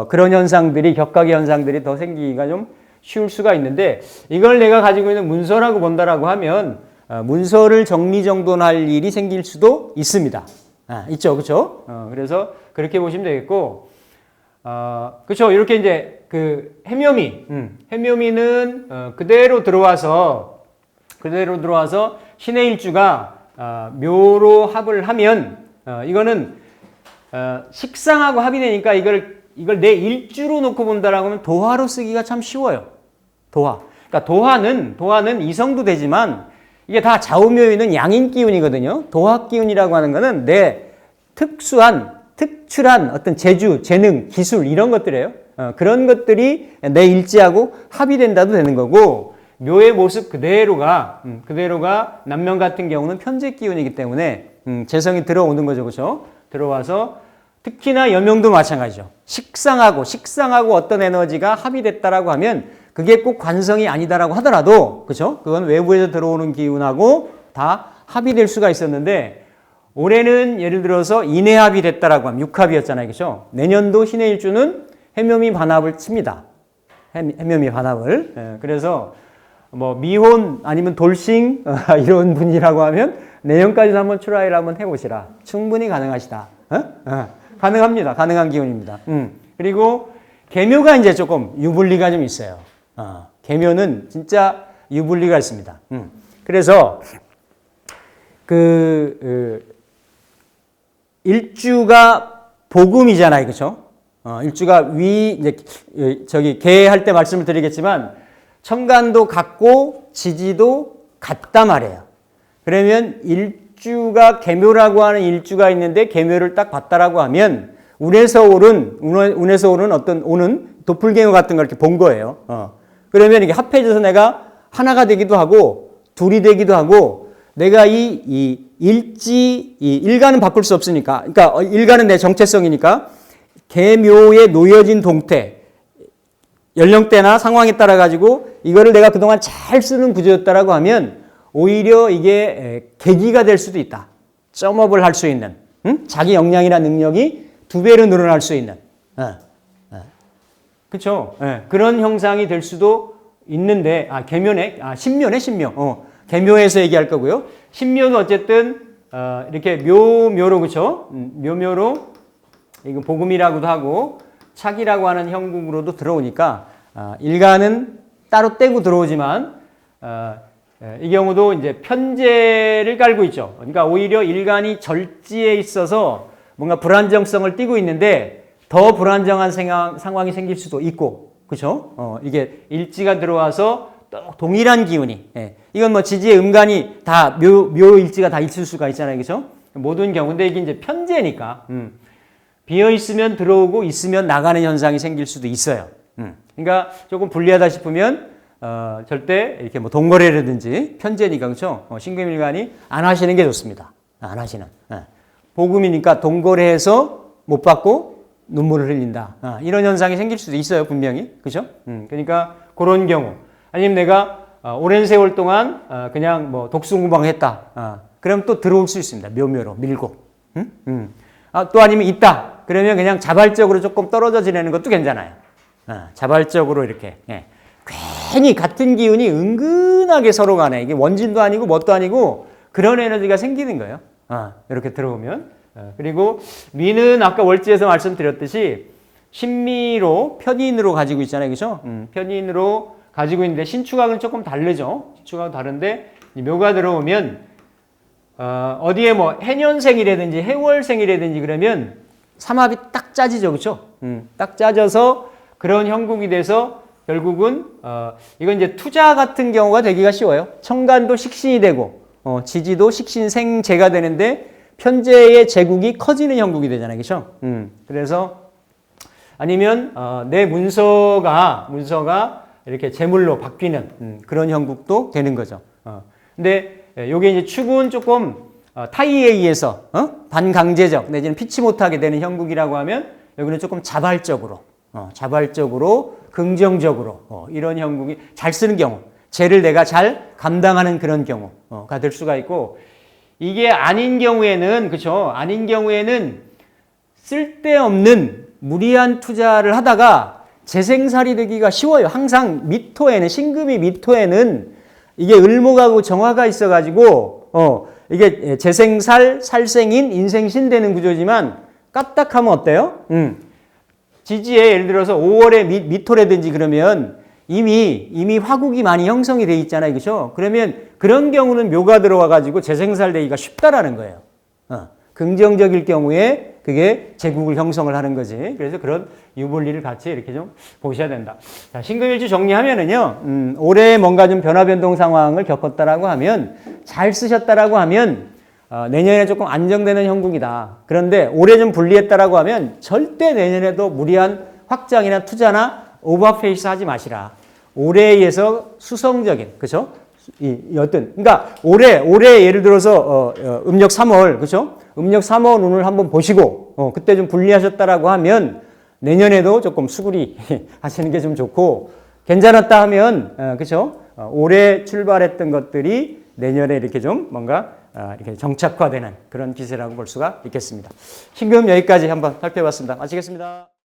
그런 현상들이 격각의 현상들이 더 생기기가 좀 쉬울 수가 있는데 이걸 내가 가지고 있는 문서라고 본다라고 하면 문서를 정리정돈할 일이 생길 수도 있습니다. 있죠, 그렇죠. 그래서 그렇게 보시면 되겠고. 그렇죠. 이렇게 이제 그 해묘미는 그대로 들어와서 신의 일주가 묘로 합을 하면 이거는 식상하고 합이 되니까 이걸 내 일주로 놓고 본다라고 하면 도화로 쓰기가 참 쉬워요. 도화. 그러니까 도화는 이성도 되지만 이게 다 좌우묘유는 양인 기운이거든요. 도화 기운이라고 하는 거는 내 특출한 어떤 재주, 재능, 기술 이런 것들이에요. 그런 것들이 내 일지하고 합이 된다도 되는 거고 묘의 모습 그대로가 남명 같은 경우는 편재 기운이기 때문에 재성이 들어오는 거죠. 그렇죠? 들어와서 특히나 여명도 마찬가지죠. 식상하고 어떤 에너지가 합이 됐다라고 하면 그게 꼭 관성이 아니다라고 하더라도 그렇죠? 그건 외부에서 들어오는 기운하고 다 합이 될 수가 있었는데 올해는 예를 들어서 인해합이 됐다라고 하면 육합이었잖아요. 그죠? 내년도 신의 일주는 해묘미 반합을 칩니다. 해묘미 반합을. 예, 그래서 뭐 미혼 아니면 돌싱 이런 분이라고 하면 내년까지도 한번 트라이를 한번 해보시라. 충분히 가능하시다. 가능합니다. 가능한 기운입니다. 그리고 계묘가 이제 조금 유불리가 좀 있어요. 계묘는 진짜 유불리가 있습니다. 그래서 일주가 복음이잖아요. 그렇죠? 일주가 이제 저기 계할 때 말씀을 드리겠지만 천간도 같고 지지도 같단 말이에요. 그러면 일주가 계묘라고 하는 일주가 있는데 계묘를 딱 봤다라고 하면 운에서 오른 어떤 오는 도플갱어 같은 걸 이렇게 본 거예요. 그러면 이게 합해져서 내가 하나가 되기도 하고 둘이 되기도 하고 내가 이 일간은 바꿀 수 없으니까, 그러니까 일간은 내 정체성이니까 계묘에 놓여진 동태, 연령대나 상황에 따라 가지고 이거를 내가 그동안 잘 쓰는 구조였다라고 하면 오히려 이게 계기가 될 수도 있다. 점업을 할 수 있는, 자기 역량이나 능력이 2배로 늘어날 수 있는, 그렇죠? 그런 형상이 될 수도 있는데, 신묘. 계묘에서 얘기할 거고요. 신묘는 어쨌든 이렇게 묘로 그렇죠? 묘로 이거 복음이라고도 하고 착이라고 하는 형국으로도 들어오니까 일간은 따로 떼고 들어오지만 이 경우도 이제 편제를 깔고 있죠. 그러니까 오히려 일간이 절지에 있어서 뭔가 불안정성을 띠고 있는데 더 불안정한 상황이 생길 수도 있고, 그렇죠? 이게 일지가 들어와서 또 동일한 기운이, 이건 뭐 지지의 음간이 다 묘일지가 다 있을 수가 있잖아요, 그렇죠? 모든 경우, 근데 이게 이제 편제니까 비어 있으면 들어오고 있으면 나가는 현상이 생길 수도 있어요. 그러니까 조금 불리하다 싶으면 절대 이렇게 뭐 동거래라든지 편제니까, 그렇죠? 신금일간이 안 하시는 게 좋습니다. 안 하시는. 복음이니까 동거래해서 못 받고 눈물을 흘린다. 이런 현상이 생길 수도 있어요, 분명히. 그죠? 그러니까 그런 경우. 아니면 내가 오랜 세월 동안 그냥 뭐 독수공방 했다. 그럼 또 들어올 수 있습니다. 묘묘로 밀고. 또 아니면 있다. 그러면 그냥 자발적으로 조금 떨어져 지내는 것도 괜찮아요. 자발적으로 이렇게. 괜히 같은 기운이 은근하게 서로 간에 이게 원진도 아니고 뭣도 아니고 그런 에너지가 생기는 거예요. 이렇게 들어오면. 그리고 미는 아까 월지에서 말씀드렸듯이 신미로 편인으로 가지고 있잖아요. 그죠? 편인으로 가지고 있는데 신축학은 조금 다르죠. 신축학은 다른데 묘가 들어오면 어디에 뭐 해년생이라든지 해월생이라든지 그러면 삼합이 딱 짜지죠. 그렇죠? 딱 짜져서 그런 형국이 돼서 결국은 이건 이제 투자 같은 경우가 되기가 쉬워요. 천간도 식신이 되고 지지도 식신생재가 되는데 편제의 제국이 커지는 형국이 되잖아요. 그렇죠? 그래서 아니면 내 문서가 이렇게 재물로 바뀌는 그런 형국도 되는 거죠. 근데 요게 이제 축은 조금 타이에 의해서 반강제적 내지는 피치 못하게 되는 형국이라고 하면 여기는 조금 자발적으로 긍정적으로 이런 형국이 잘 쓰는 경우, 죄를 내가 잘 감당하는 그런 경우가 될 수가 있고, 이게 아닌 경우에는, 그쵸? 아닌 경우에는 쓸데없는 무리한 투자를 하다가 재생살이 되기가 쉬워요. 항상 미토에는, 신금이 미토에는 이게 을목하고 정화가 있어가지고, 이게 재생살, 살생인, 인생신 되는 구조지만 까딱하면 어때요? 지지에 예를 들어서 5월에 미토라든지 그러면 이미 화국이 많이 형성이 돼 있잖아요. 그죠? 그러면 그런 경우는 묘가 들어와가지고 재생살 되기가 쉽다라는 거예요. 긍정적일 경우에 그게 제국을 형성을 하는 거지. 그래서 그런 유불리를 같이 이렇게 좀 보셔야 된다. 자, 신금일주 정리하면은요, 올해 뭔가 좀 변화 변동 상황을 겪었다라고 하면, 잘 쓰셨다라고 하면, 내년에 조금 안정되는 형국이다. 그런데 올해 좀 불리했다라고 하면 절대 내년에도 무리한 확장이나 투자나 오버페이스 하지 마시라. 올해에 의해서 수성적인, 그죠? 그러니까 올해 예를 들어서 음력 3월, 그죠? 음력 3월 운을 한번 보시고 그때 좀 불리하셨다라고 하면 내년에도 조금 수구리 하시는 게 좀 좋고, 괜찮았다 하면 그죠? 올해 출발했던 것들이 내년에 이렇게 좀 뭔가 이렇게 정착화되는 그런 기세라고 볼 수가 있겠습니다. 신금 여기까지 한번 살펴봤습니다. 마치겠습니다.